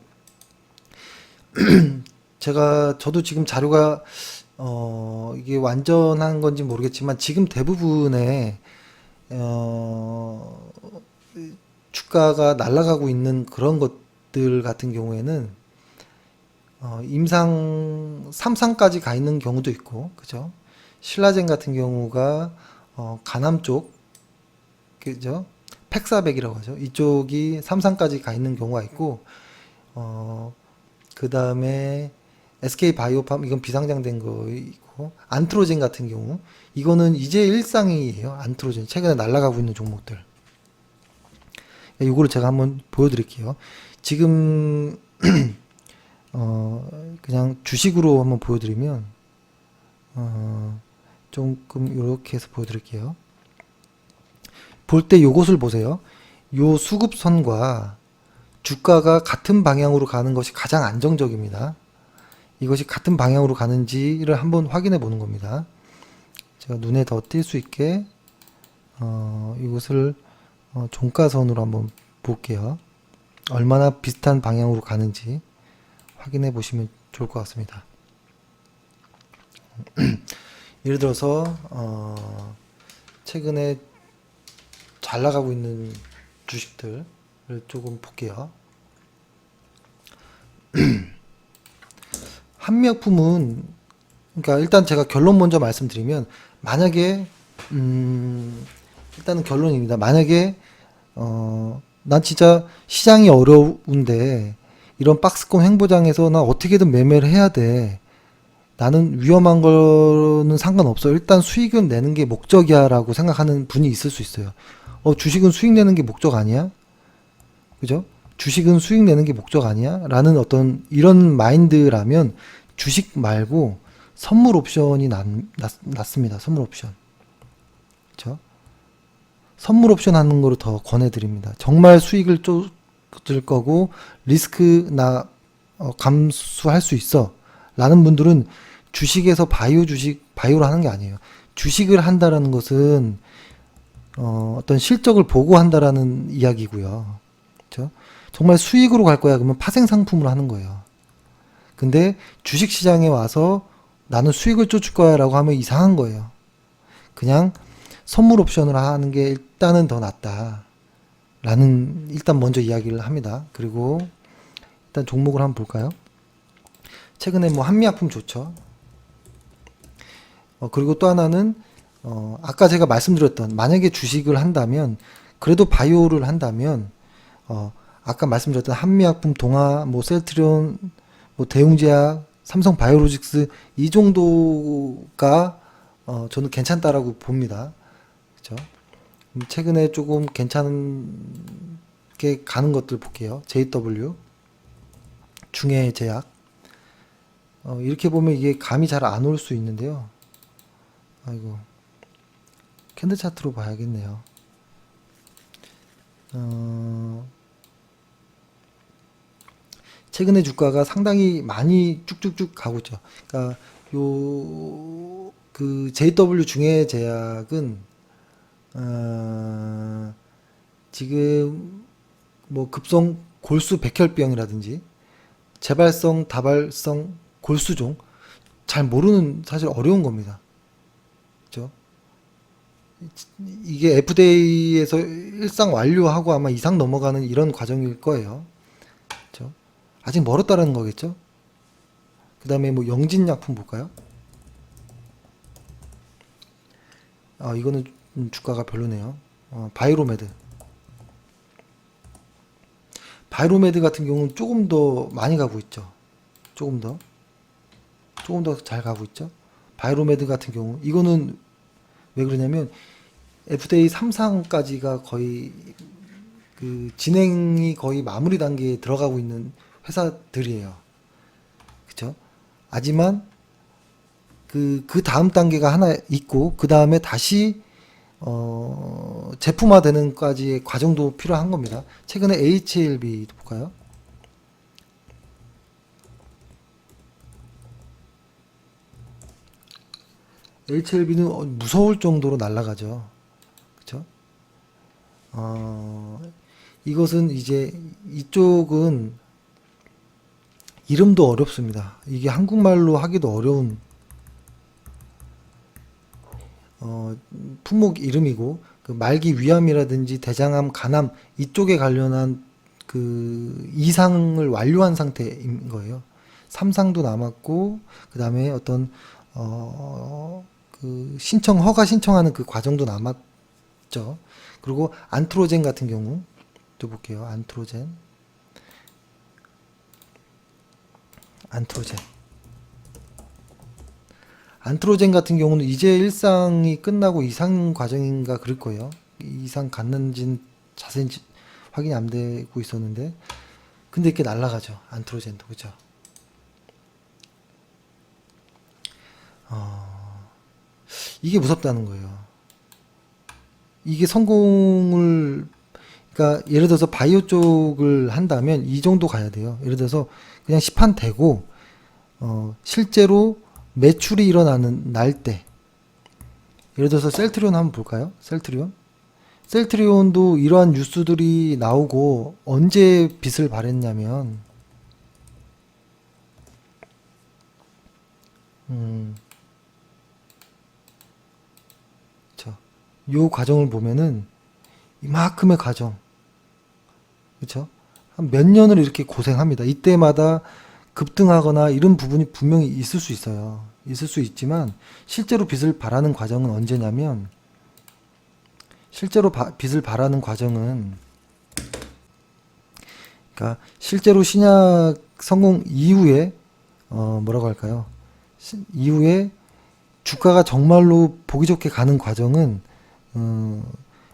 저도 지금 자료가 이게 완전한 건지 모르겠지만, 지금 대부분의 주가가 날아가고 있는 그런 것들 같은 경우에는 임상 3상까지 가 있는 경우도 있고, 그죠? 신라젠 같은 경우가 가남 쪽, 그죠? 팩사백이라고 하죠. 이쪽이 3상까지 가 있는 경우가 있고, 그 다음에 SK 바이오팜, 이건 비상장된 거이고, 안트로젠 같은 경우, 이거는 이제 일상이에요. 안트로젠. 최근에 날아가고 있는 종목들. 이거를 제가 한번 보여드릴게요. 지금, 그냥 주식으로 한번 보여드리면, 조금, 이렇게 해서 보여드릴게요. 볼 때 요것을 보세요. 요 수급선과 주가가 같은 방향으로 가는 것이 가장 안정적입니다. 이것이 같은 방향으로 가는지를 한번 확인해 보는 겁니다. 제가 눈에 더 띌 수 있게 이것을 종가선으로 한번 볼게요. 얼마나 비슷한 방향으로 가는지 확인해 보시면 좋을 것 같습니다. 예를 들어서 최근에 잘 나가고 있는 주식들을 조금 볼게요. 한미약품은, 그러니까 일단 제가 결론 먼저 말씀드리면, 만약에 일단은 결론입니다. 만약에 난 진짜 시장이 어려운데 이런 박스권 횡보장에서 나 어떻게든 매매를 해야 돼. 나는 위험한 거는 상관없어. 일단 수익은 내는 게 목적이야라고 생각하는 분이 있을 수 있어요. 주식은 수익 내는 게 목적 아니야? 그죠? 주식은 수익 내는 게 목적 아니야? 라는 어떤 이런 마인드라면 주식 말고 선물 옵션이 낫습니다. 선물 옵션. 그죠? 선물 옵션 하는 거를 더 권해드립니다. 정말 수익을 쫓을 거고 리스크나 감수할 수 있어. 라는 분들은 주식에서 바이오로 하는 게 아니에요. 주식을 한다라는 것은 어떤 실적을 보고 한다라는 이야기고요. 그렇죠? 정말 수익으로 갈 거야 그러면 파생 상품으로 하는 거예요. 근데 주식 시장에 와서 나는 수익을 쫓을 거야라고 하면 이상한 거예요. 그냥 선물 옵션을 하는 게 일단은 더 낫다라는 일단 먼저 이야기를 합니다. 그리고 일단 종목을 한번 볼까요? 최근에 뭐 한미약품 좋죠. 그리고 또 하나는 아까 제가 말씀드렸던 만약에 주식을 한다면 그래도 바이오를 한다면 아까 말씀드렸던 한미약품, 동아, 뭐 셀트리온, 뭐 대웅제약, 삼성바이오로직스 이 정도가 저는 괜찮다라고 봅니다. 그렇죠? 최근에 조금 괜찮게 가는 것들 볼게요. JW, 중해제약. 이렇게 보면 이게 감이 잘 안 올 수 있는데요. 아이고, 캔들 차트로 봐야겠네요. 최근에 주가가 상당히 많이 쭉쭉쭉 가고 있죠. 그러니까 그 JW 중해제약은 지금 뭐 급성 골수 백혈병이라든지 재발성, 다발성 골수종 잘 모르는 사실 어려운 겁니다. 그죠? 이게 FDA에서 일상 완료하고 아마 이상 넘어가는 이런 과정일 거예요. 그죠? 아직 멀었다라는 거겠죠? 그 다음에 뭐 영진약품 볼까요? 이거는 주가가 별로네요. 바이로메드. 바이로메드 같은 경우는 조금 더 많이 가고 있죠. 조금 더 잘 가고 있죠. 바이로메드 같은 경우 이거는 왜 그러냐면 FDA 3상까지가 거의 그 진행이 거의 마무리 단계에 들어가고 있는 회사들이에요. 그쵸? 하지만 그 다음 단계가 하나 있고 그 다음에 다시 제품화 되는까지의 과정도 필요한 겁니다. 최근에 HLB 볼까요? HLB는 무서울 정도로 날아가죠. 그쵸? 이것은 이제 이쪽은 이름도 어렵습니다. 이게 한국말로 하기도 어려운 품목 이름이고 그 말기 위암이라든지 대장암, 간암 이쪽에 관련한 그 이상을 완료한 상태인 거예요. 3상도 남았고 그 다음에 어떤 그 허가 신청하는 그 과정도 남았죠. 그리고 안트로젠 같은 경우 또 볼게요. 안트로젠 같은 경우는 이제 일상이 끝나고 이상 과정인가 그럴 거예요. 이상 갔는지는 자세히 확인이 안 되고 있었는데 근데 이렇게 날아가죠. 안트로젠도 그죠. 이게 무섭다는 거예요. 이게 성공을, 그러니까 예를 들어서 바이오 쪽을 한다면 이 정도 가야 돼요. 예를 들어서 그냥 시판 되고 실제로 매출이 일어나는 날 때, 예를 들어서 셀트리온 한번 볼까요? 셀트리온도 이러한 뉴스들이 나오고 언제 빛을 발했냐면 요 과정을 보면은 이만큼의 과정, 그렇죠? 한 몇 년을 이렇게 고생합니다. 이때마다 급등하거나 이런 부분이 분명히 있을 수 있어요. 있을 수 있지만 실제로 빛을 발하는 과정은 언제냐면, 빛을 발하는 과정은, 그러니까 실제로 신약 성공 이후에 뭐라고 할까요? 이후에 주가가 정말로 보기 좋게 가는 과정은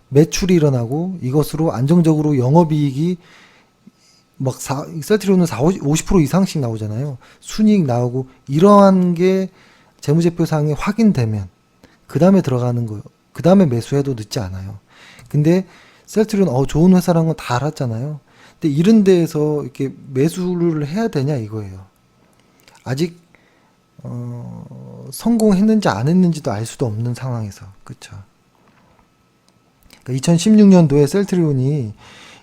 매출이 일어나고 이것으로 안정적으로 영업이익이 막 셀트리온은 50% 이상씩 나오잖아요. 순이익 나오고 이러한 게 재무제표상에 확인되면 그 다음에 들어가는 거예요. 그 다음에 매수해도 늦지 않아요. 근데 셀트리온 좋은 회사라는 건 다 알았잖아요. 근데 이런 데에서 이렇게 매수를 해야 되냐 이거예요. 아직 성공했는지 안 했는지도 알 수도 없는 상황에서, 그렇죠. 그러니까 2016년도에 셀트리온이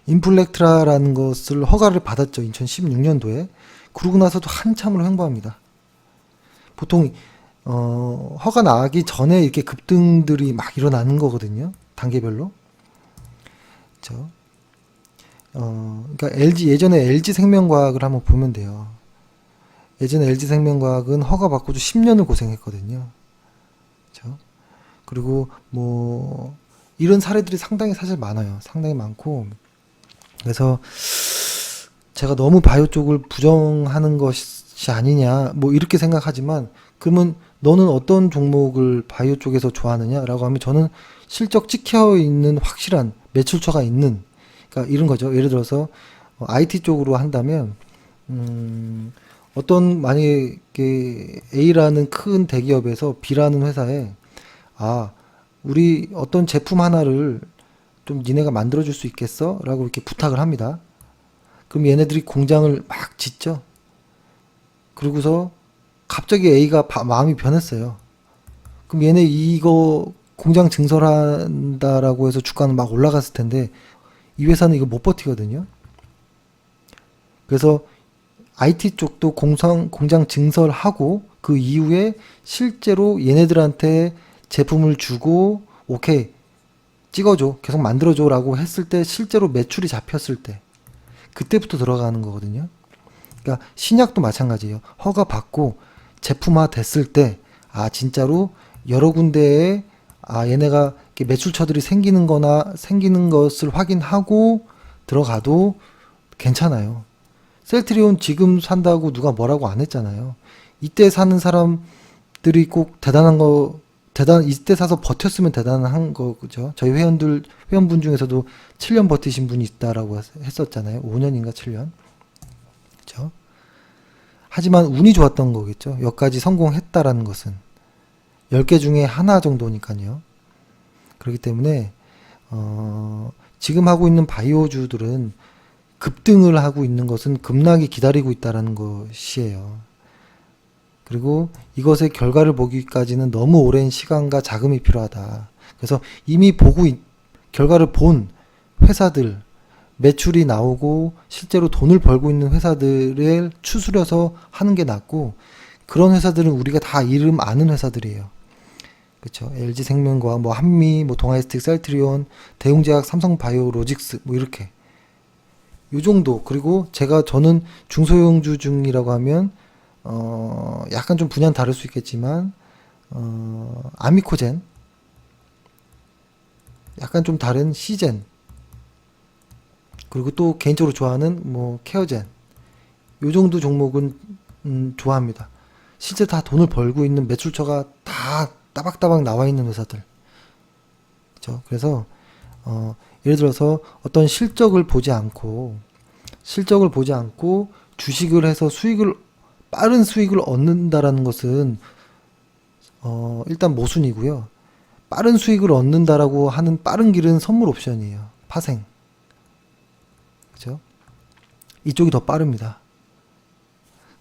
인플렉트라라는 것을 허가를 받았죠. 2016년도에. 그러고 나서도 한참을 횡보합니다. 보통 허가 나기 전에 이렇게 급등들이 막 일어나는 거거든요. 단계별로. 그렇죠. 그러니까 예전에 LG생명과학을 한번 보면 돼요. 예전에 LG생명과학은 허가 받고도 10년을 고생했거든요. 그렇죠. 그리고 뭐 이런 사례들이 상당히 사실 많아요. 상당히 많고, 그래서 제가 너무 바이오 쪽을 부정하는 것이 아니냐 뭐 이렇게 생각하지만, 그러면 너는 어떤 종목을 바이오 쪽에서 좋아하느냐라고 하면 저는 실적 찍혀 있는 확실한 매출처가 있는, 그러니까 이런 거죠. 예를 들어서 IT 쪽으로 한다면 어떤 만약에 A라는 큰 대기업에서 B라는 회사에 우리 어떤 제품 하나를 좀 니네가 만들어줄 수 있겠어? 라고 이렇게 부탁을 합니다. 그럼 얘네들이 공장을 막 짓죠. 그러고서 갑자기 A가 마음이 변했어요. 그럼 얘네 이거 공장 증설한다라고 해서 주가는 막 올라갔을 텐데 이 회사는 이거 못 버티거든요. 그래서 IT 쪽도 공장 증설하고 그 이후에 실제로 얘네들한테 제품을 주고 오케이 찍어줘, 계속 만들어줘 라고 했을 때 실제로 매출이 잡혔을 때 그때부터 들어가는 거거든요. 그러니까 신약도 마찬가지예요. 허가 받고 제품화 됐을 때 진짜로 여러 군데에 얘네가 이렇게 매출처들이 생기는 것을 확인하고 들어가도 괜찮아요. 셀트리온 지금 산다고 누가 뭐라고 안 했잖아요. 이때 사는 사람들이 꼭 이때 사서 버텼으면 대단한 거죠. 저희 회원분 중에서도 7년 버티신 분이 있다라고 했었잖아요. 5년인가 7년. 그죠? 하지만 운이 좋았던 거겠죠. 여기까지 성공했다라는 것은 10개 중에 하나 정도니까요. 그렇기 때문에 지금 하고 있는 바이오주들은 급등을 하고 있는 것은 급락이 기다리고 있다라는 것이에요. 그리고 이것의 결과를 보기까지는 너무 오랜 시간과 자금이 필요하다. 그래서 이미 결과를 본 회사들, 매출이 나오고 실제로 돈을 벌고 있는 회사들을 추스려서 하는 게 낫고, 그런 회사들은 우리가 다 이름 아는 회사들이에요. 그렇죠. LG생명과학, 뭐 한미, 뭐 동아에스틱, 셀트리온, 대웅제약, 삼성바이오, 로직스, 뭐 이렇게 요 정도. 그리고 저는 중소형주 중이라고 하면 약간 좀 분야는 다를 수 있겠지만 아미코젠, 약간 좀 다른 시젠, 그리고 또 개인적으로 좋아하는 뭐 케어젠, 요 정도 종목은 좋아합니다. 실제 다 돈을 벌고 있는 매출처가 다 따박따박 나와 있는 회사들. 그렇죠? 그래서 예를 들어서 어떤 실적을 보지 않고 주식을 해서 빠른 수익을 얻는다라는 것은 일단 모순이고요. 빠른 수익을 얻는다라고 하는 빠른 길은 선물 옵션이에요. 파생. 그죠? 이쪽이 더 빠릅니다.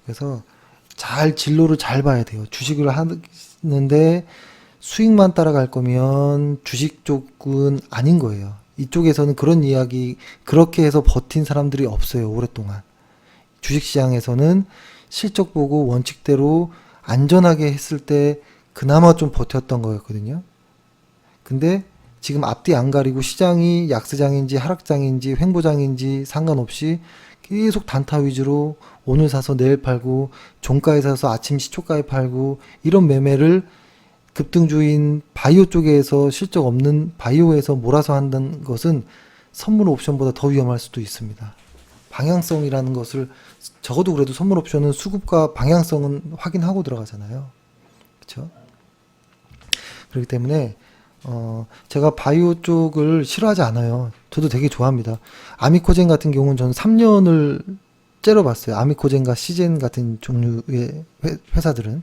그래서 잘 진로를 잘 봐야 돼요. 주식을 하는데 수익만 따라갈 거면 주식 쪽은 아닌 거예요. 이쪽에서는 그런 이야기, 그렇게 해서 버틴 사람들이 없어요. 오랫동안. 주식시장에서는 실적 보고 원칙대로 안전하게 했을 때 그나마 좀 버텼던 거였거든요. 근데 지금 앞뒤 안 가리고 시장이 약세장인지 하락장인지 횡보장인지 상관없이 계속 단타 위주로 오늘 사서 내일 팔고 종가에 사서 아침 시초가에 팔고 이런 매매를 급등주인 바이오 쪽에서 실적 없는 바이오에서 몰아서 한다는 것은 선물 옵션보다 더 위험할 수도 있습니다. 방향성이라는 것을 적어도 그래도 선물 옵션은 수급과 방향성은 확인하고 들어가잖아요. 그렇죠? 그렇기 때문에 제가 바이오 쪽을 싫어하지 않아요. 저도 되게 좋아합니다. 아미코젠 같은 경우는 저는 3년을 째려봤어요. 아미코젠과 시젠 같은 종류의 회사들은.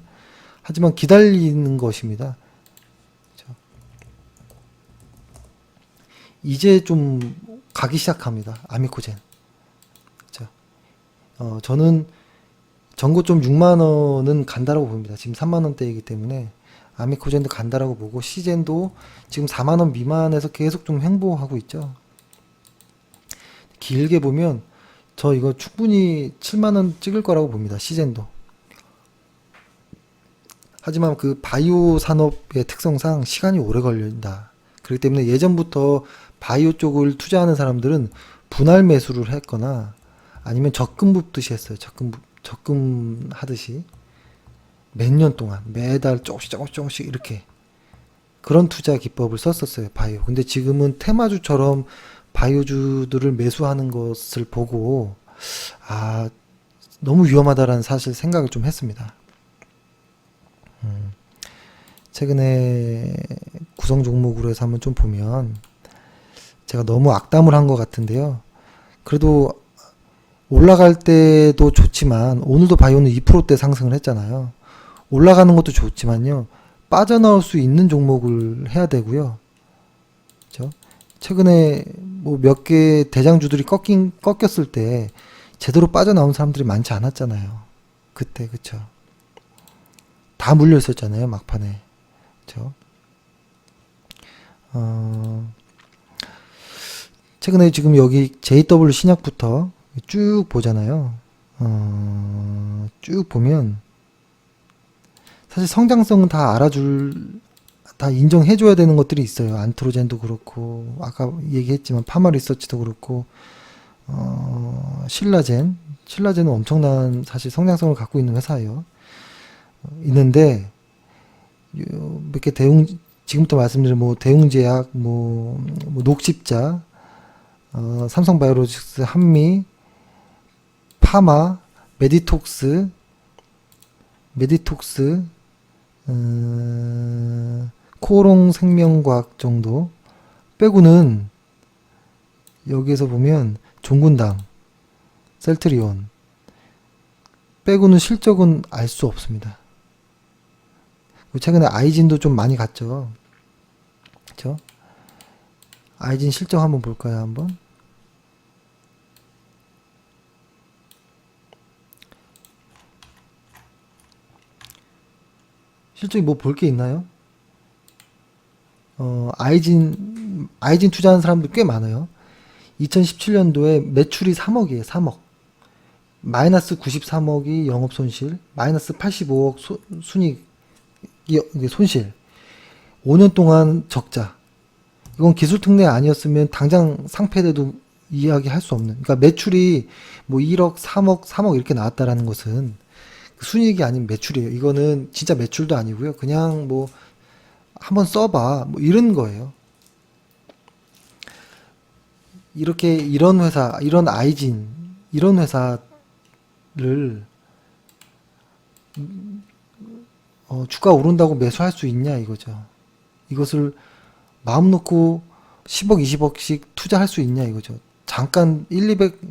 하지만 기다리는 것입니다. 그렇죠? 이제 좀 가기 시작합니다. 아미코젠. 그렇죠? 저는 전고점 6만 원은 간다라고 봅니다. 지금 3만 원대이기 때문에 아미코젠도 간다라고 보고 시젠도 지금 4만 원 미만에서 계속 좀 횡보하고 있죠. 길게 보면 저 이거 충분히 7만 원 찍을 거라고 봅니다. 시젠도. 하지만 그 바이오 산업의 특성상 시간이 오래 걸린다. 그렇기 때문에 예전부터 바이오 쪽을 투자하는 사람들은 분할 매수를 했거나 아니면 적금 붓듯이 했어요. 적금 하듯이 몇 년 동안 매달 조금씩 이렇게 그런 투자 기법을 썼었어요. 바이오. 근데 지금은 테마주처럼 바이오주들을 매수하는 것을 보고 너무 위험하다라는 사실 생각을 좀 했습니다. 최근에 구성 종목으로 해서 한번 좀 보면 제가 너무 악담을 한 것 같은데요. 그래도 올라갈 때도 좋지만 오늘도 바이오는 2%대 상승을 했잖아요. 올라가는 것도 좋지만요. 빠져나올 수 있는 종목을 해야 되고요. 그렇죠? 최근에 뭐 몇 개 대장주들이 꺾였을 때 제대로 빠져나온 사람들이 많지 않았잖아요. 그때 그쵸? 다 물려 있었잖아요. 막판에. 그쵸? 최근에 지금 여기 JW 신약부터 쭉 보잖아요. 쭉 보면 사실 성장성은 다 인정해줘야 되는 것들이 있어요. 안트로젠도 그렇고, 아까 얘기했지만 파마리서치도 그렇고, 신라젠은 엄청난 사실 성장성을 갖고 있는 회사예요. 있는데, 몇 개 지금부터 말씀드린 대웅제약, 녹십자, 삼성바이오로직스, 한미, 파마, 메디톡스, 코오롱 생명과학 정도 빼고는 여기에서 보면 종군당, 셀트리온 빼고는 실적은 알 수 없습니다. 최근에 아이진도 좀 많이 갔죠. 그쵸? 아이진 실적 한번 볼까요? 한번. 실적이 뭐 볼 게 있나요? 아이진 투자하는 사람들 꽤 많아요. 2017년도에 매출이 3억이에요. 3억. 마이너스 93억이 영업손실, 마이너스 85억 순이익, 이게 손실. 5년 동안 적자. 이건 기술특례 아니었으면 당장 상폐돼도 이야기할 수 없는. 그러니까 매출이 뭐 1억, 3억 이렇게 나왔다라는 것은 순이익이 아닌 매출이에요. 이거는 진짜 매출도 아니고요. 그냥 뭐 한번 써봐 뭐 이런 거예요. 이렇게 이런 회사, 이런 아이진, 이런 회사를 주가 오른다고 매수할 수 있냐 이거죠. 이것을 마음 놓고 10억, 20억씩 투자할 수 있냐 이거죠. 잠깐 1, 200, 1,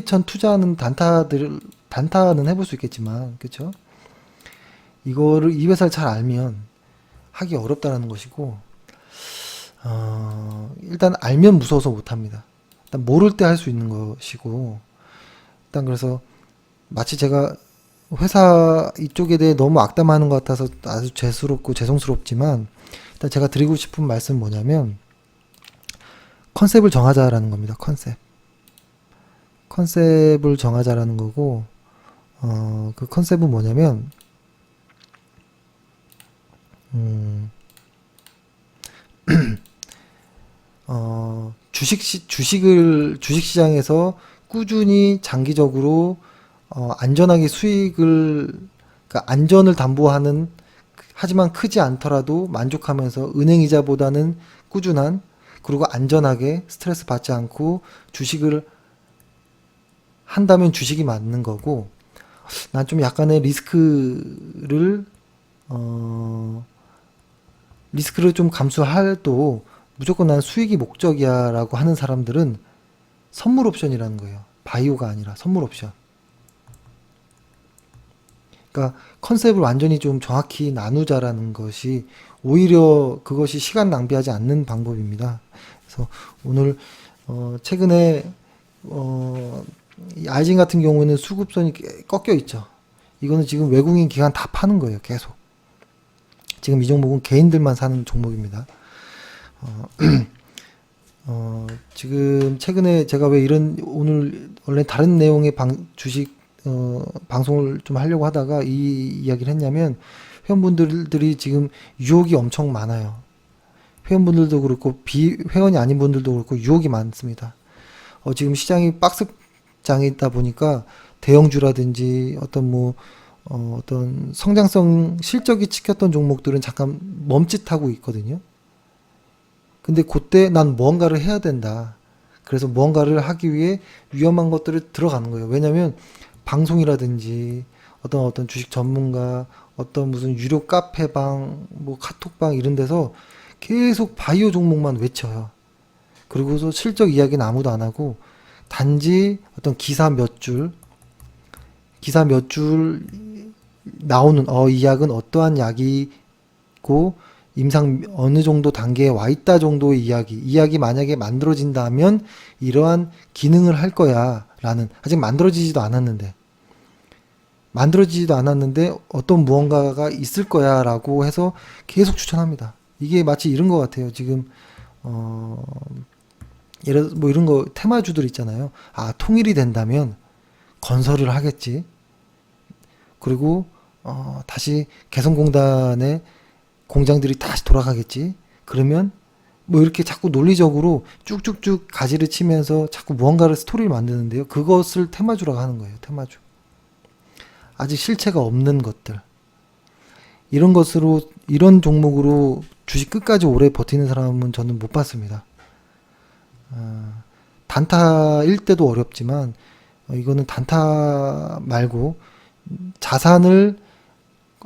2천 투자하는 단타는 해볼 수 있겠지만, 그쵸? 이거를, 이 회사를 잘 알면 하기 어렵다는 것이고, 일단 알면 무서워서 못합니다. 일단 모를 때 할 수 있는 것이고, 일단 그래서 마치 제가 회사 이쪽에 대해 너무 악담하는 것 같아서 아주 죄스럽고 죄송스럽지만, 일단 제가 드리고 싶은 말씀은 뭐냐면 컨셉을 정하자라는 겁니다. 컨셉을 정하자라는 거고, 그 컨셉은 뭐냐면 주식시장에서 꾸준히 장기적으로 안전하게 수익을, 그러니까 안전을 담보하는, 하지만 크지 않더라도 만족하면서 은행이자보다는 꾸준한, 그리고 안전하게 스트레스 받지 않고 주식을 한다면 주식이 맞는 거고, 난 좀 약간의 리스크를 좀 감수해도 무조건 난 수익이 목적이야 라고 하는 사람들은 선물 옵션이라는 거예요. 바이오가 아니라 선물 옵션. 그러니까 컨셉을 완전히 좀 정확히 나누자라는 것이 오히려 그것이 시간 낭비하지 않는 방법입니다. 그래서 오늘 최근에 이 아이진 같은 경우에는 수급선이 꺾여 있죠. 이거는 지금 외국인 기관 다 파는 거예요. 계속. 지금 이 종목은 개인들만 사는 종목입니다. 지금 최근에 제가 왜 오늘 원래 다른 내용의 주식 방송을 좀 하려고 하다가 이 이야기를 했냐면, 회원분들이 지금 유혹이 엄청 많아요. 회원분들도 그렇고 비회원이 아닌 분들도 그렇고 유혹이 많습니다. 지금 시장이 박스장이다 보니까 대형주라든지 어떤 성장성 실적이 찍혔던 종목들은 잠깐 멈칫하고 있거든요. 근데 그때 난 뭔가를 해야 된다. 그래서 뭔가를 하기 위해 위험한 것들을 들어가는 거예요. 왜냐면 방송이라든지 어떤 주식 전문가, 어떤 무슨 유료 카페방, 카톡방 이런 데서 계속 바이오 종목만 외쳐요. 그리고서 실적 이야기는 아무도 안 하고 단지 어떤 기사 몇 줄 나오는 이 약은 어떠한 약이고 임상 어느 정도 단계에 와 있다 정도의 이 약이 만약에 만들어진다면 이러한 기능을 할 거야 라는, 아직 만들어지지도 않았는데 어떤 무언가가 있을 거야 라고 해서 계속 추천합니다. 이게 마치 이런 것 같아요. 지금 예를 들어 이런 거 테마주들 있잖아요. 통일이 된다면 건설을 하겠지. 그리고 다시 개성공단의 공장들이 다시 돌아가겠지. 그러면 이렇게 자꾸 논리적으로 쭉쭉쭉 가지를 치면서 자꾸 무언가를 스토리를 만드는데요. 그것을 테마주라고 하는 거예요. 테마주. 아직 실체가 없는 것들. 이런 종목으로 주식 끝까지 오래 버티는 사람은 저는 못 봤습니다. 단타일 때도 어렵지만 이거는 단타 말고 자산을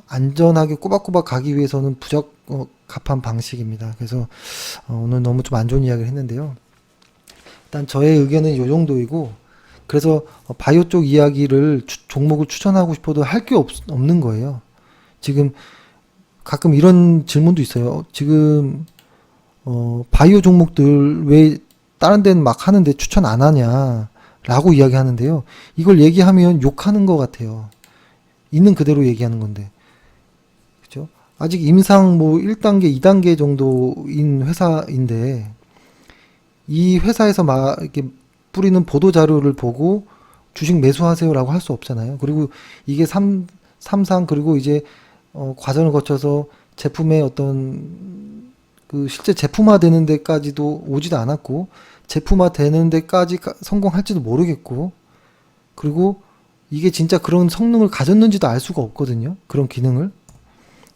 안전하게 꼬박꼬박 가기 위해서는 부적합한 방식입니다. 그래서 오늘 너무 좀 안 좋은 이야기를 했는데요. 일단 저의 의견은 이 정도이고, 그래서 바이오 쪽 이야기를 종목을 추천하고 싶어도 할 게 없는 거예요. 지금 가끔 이런 질문도 있어요. 지금 바이오 종목들 왜 다른 데는 막 하는데 추천 안 하냐 라고 이야기하는데요. 이걸 얘기하면 욕하는 것 같아요. 있는 그대로 얘기하는 건데. 그죠? 아직 임상 1단계, 2단계 정도인 회사인데, 이 회사에서 막 이렇게 뿌리는 보도 자료를 보고 주식 매수하세요라고 할 수 없잖아요. 그리고 이게 3상 그리고 이제 과정을 거쳐서 제품의 어떤 실제 제품화 되는 데까지도 오지도 않았고, 제품화 되는 데까지 성공할지도 모르겠고, 그리고 이게 진짜 그런 성능을 가졌는지도 알 수가 없거든요. 그런 기능을.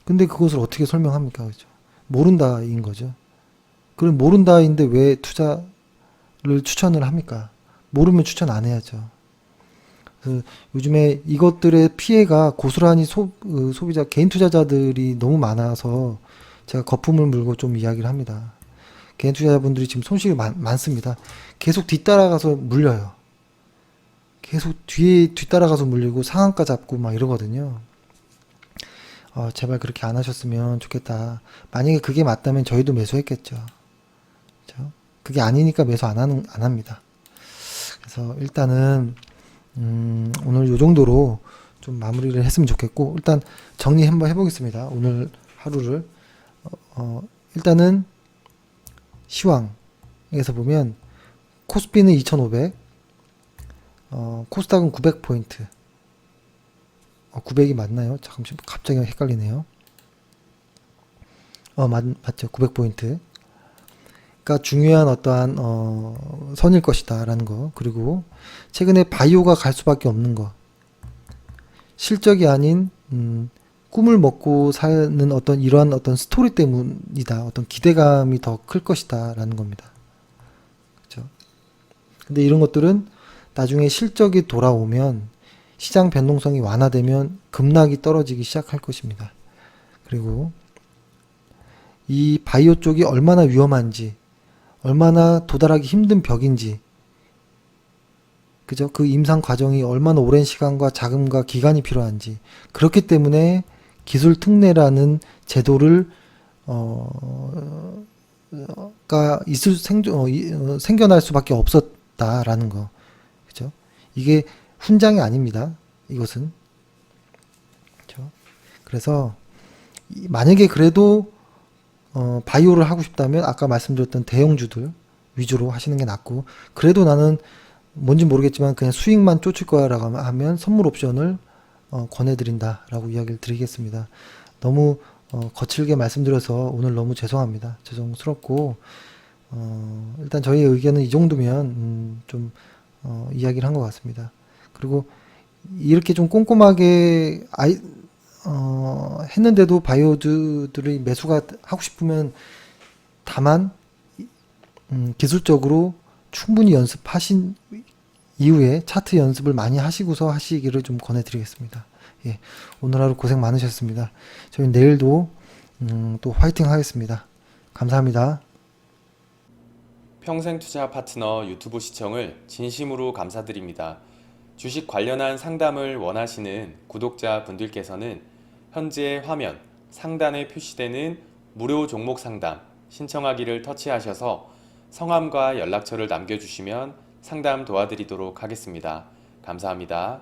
근데 그것을 어떻게 설명합니까? 그죠? 모른다인 거죠. 그럼 모른다인데 왜 투자를 추천을 합니까? 모르면 추천 안 해야죠. 그래서 요즘에 이것들의 피해가 고스란히 소비자, 개인 투자자들이 너무 많아서 제가 거품을 물고 좀 이야기를 합니다. 개인 투자자분들이 지금 손실이 많습니다. 계속 뒤따라가서 물려요. 계속 뒤따라가서 물리고 상한가 잡고 막 이러거든요. 제발 그렇게 안 하셨으면 좋겠다. 만약에 그게 맞다면 저희도 매수했겠죠. 그게 아니니까 매수 안 합니다. 그래서 일단은 오늘 요 정도로 좀 마무리를 했으면 좋겠고, 일단 정리 한번 해보겠습니다. 오늘 하루를. 일단은 시황에서 보면 코스피는 2500, 코스닥은 900포인트. 900이 맞나요? 잠시 갑자기 헷갈리네요. 맞죠. 900포인트. 그러니까 중요한 어떠한 선일 것이다라는 거. 그리고 최근에 바이오가 갈 수밖에 없는 거. 실적이 아닌 꿈을 먹고 사는 어떤 이러한 어떤 스토리 때문이다. 어떤 기대감이 더 클 것이다라는 겁니다. 그렇죠? 근데 이런 것들은 나중에 실적이 돌아오면 시장 변동성이 완화되면 급락이 떨어지기 시작할 것입니다. 그리고 이 바이오 쪽이 얼마나 위험한지, 얼마나 도달하기 힘든 벽인지, 그죠? 그 임상 과정이 얼마나 오랜 시간과 자금과 기간이 필요한지, 그렇기 때문에 기술 특례라는 제도를 생겨날 수밖에 없었다라는 거, 그죠? 이게 훈장이 아닙니다. 이것은, 그죠? 그래서 만약에 그래도 바이오를 하고 싶다면 아까 말씀드렸던 대형주들 위주로 하시는 게 낫고, 그래도 나는 뭔지 모르겠지만 그냥 수익만 쫓을 거야 라고 하면 선물 옵션을 권해드린다 라고 이야기를 드리겠습니다. 너무 거칠게 말씀드려서 오늘 너무 죄송합니다. 죄송스럽고, 일단 저희의 의견은 이 정도면 좀 이야기를 한 것 같습니다. 그리고 이렇게 좀 꼼꼼하게 했는데도 바이오주들이 매수가 하고 싶으면 다만 기술적으로 충분히 연습하신 이후에 차트 연습을 많이 하시고서 하시기를 좀 권해드리겠습니다. 예, 오늘 하루 고생 많으셨습니다. 저희 내일도 또 화이팅 하겠습니다. 감사합니다. 평생투자 파트너 유튜브 시청을 진심으로 감사드립니다. 주식 관련한 상담을 원하시는 구독자 분들께서는 현재 화면 상단에 표시되는 무료 종목 상담 신청하기를 터치하셔서 성함과 연락처를 남겨주시면 상담 도와드리도록 하겠습니다. 감사합니다.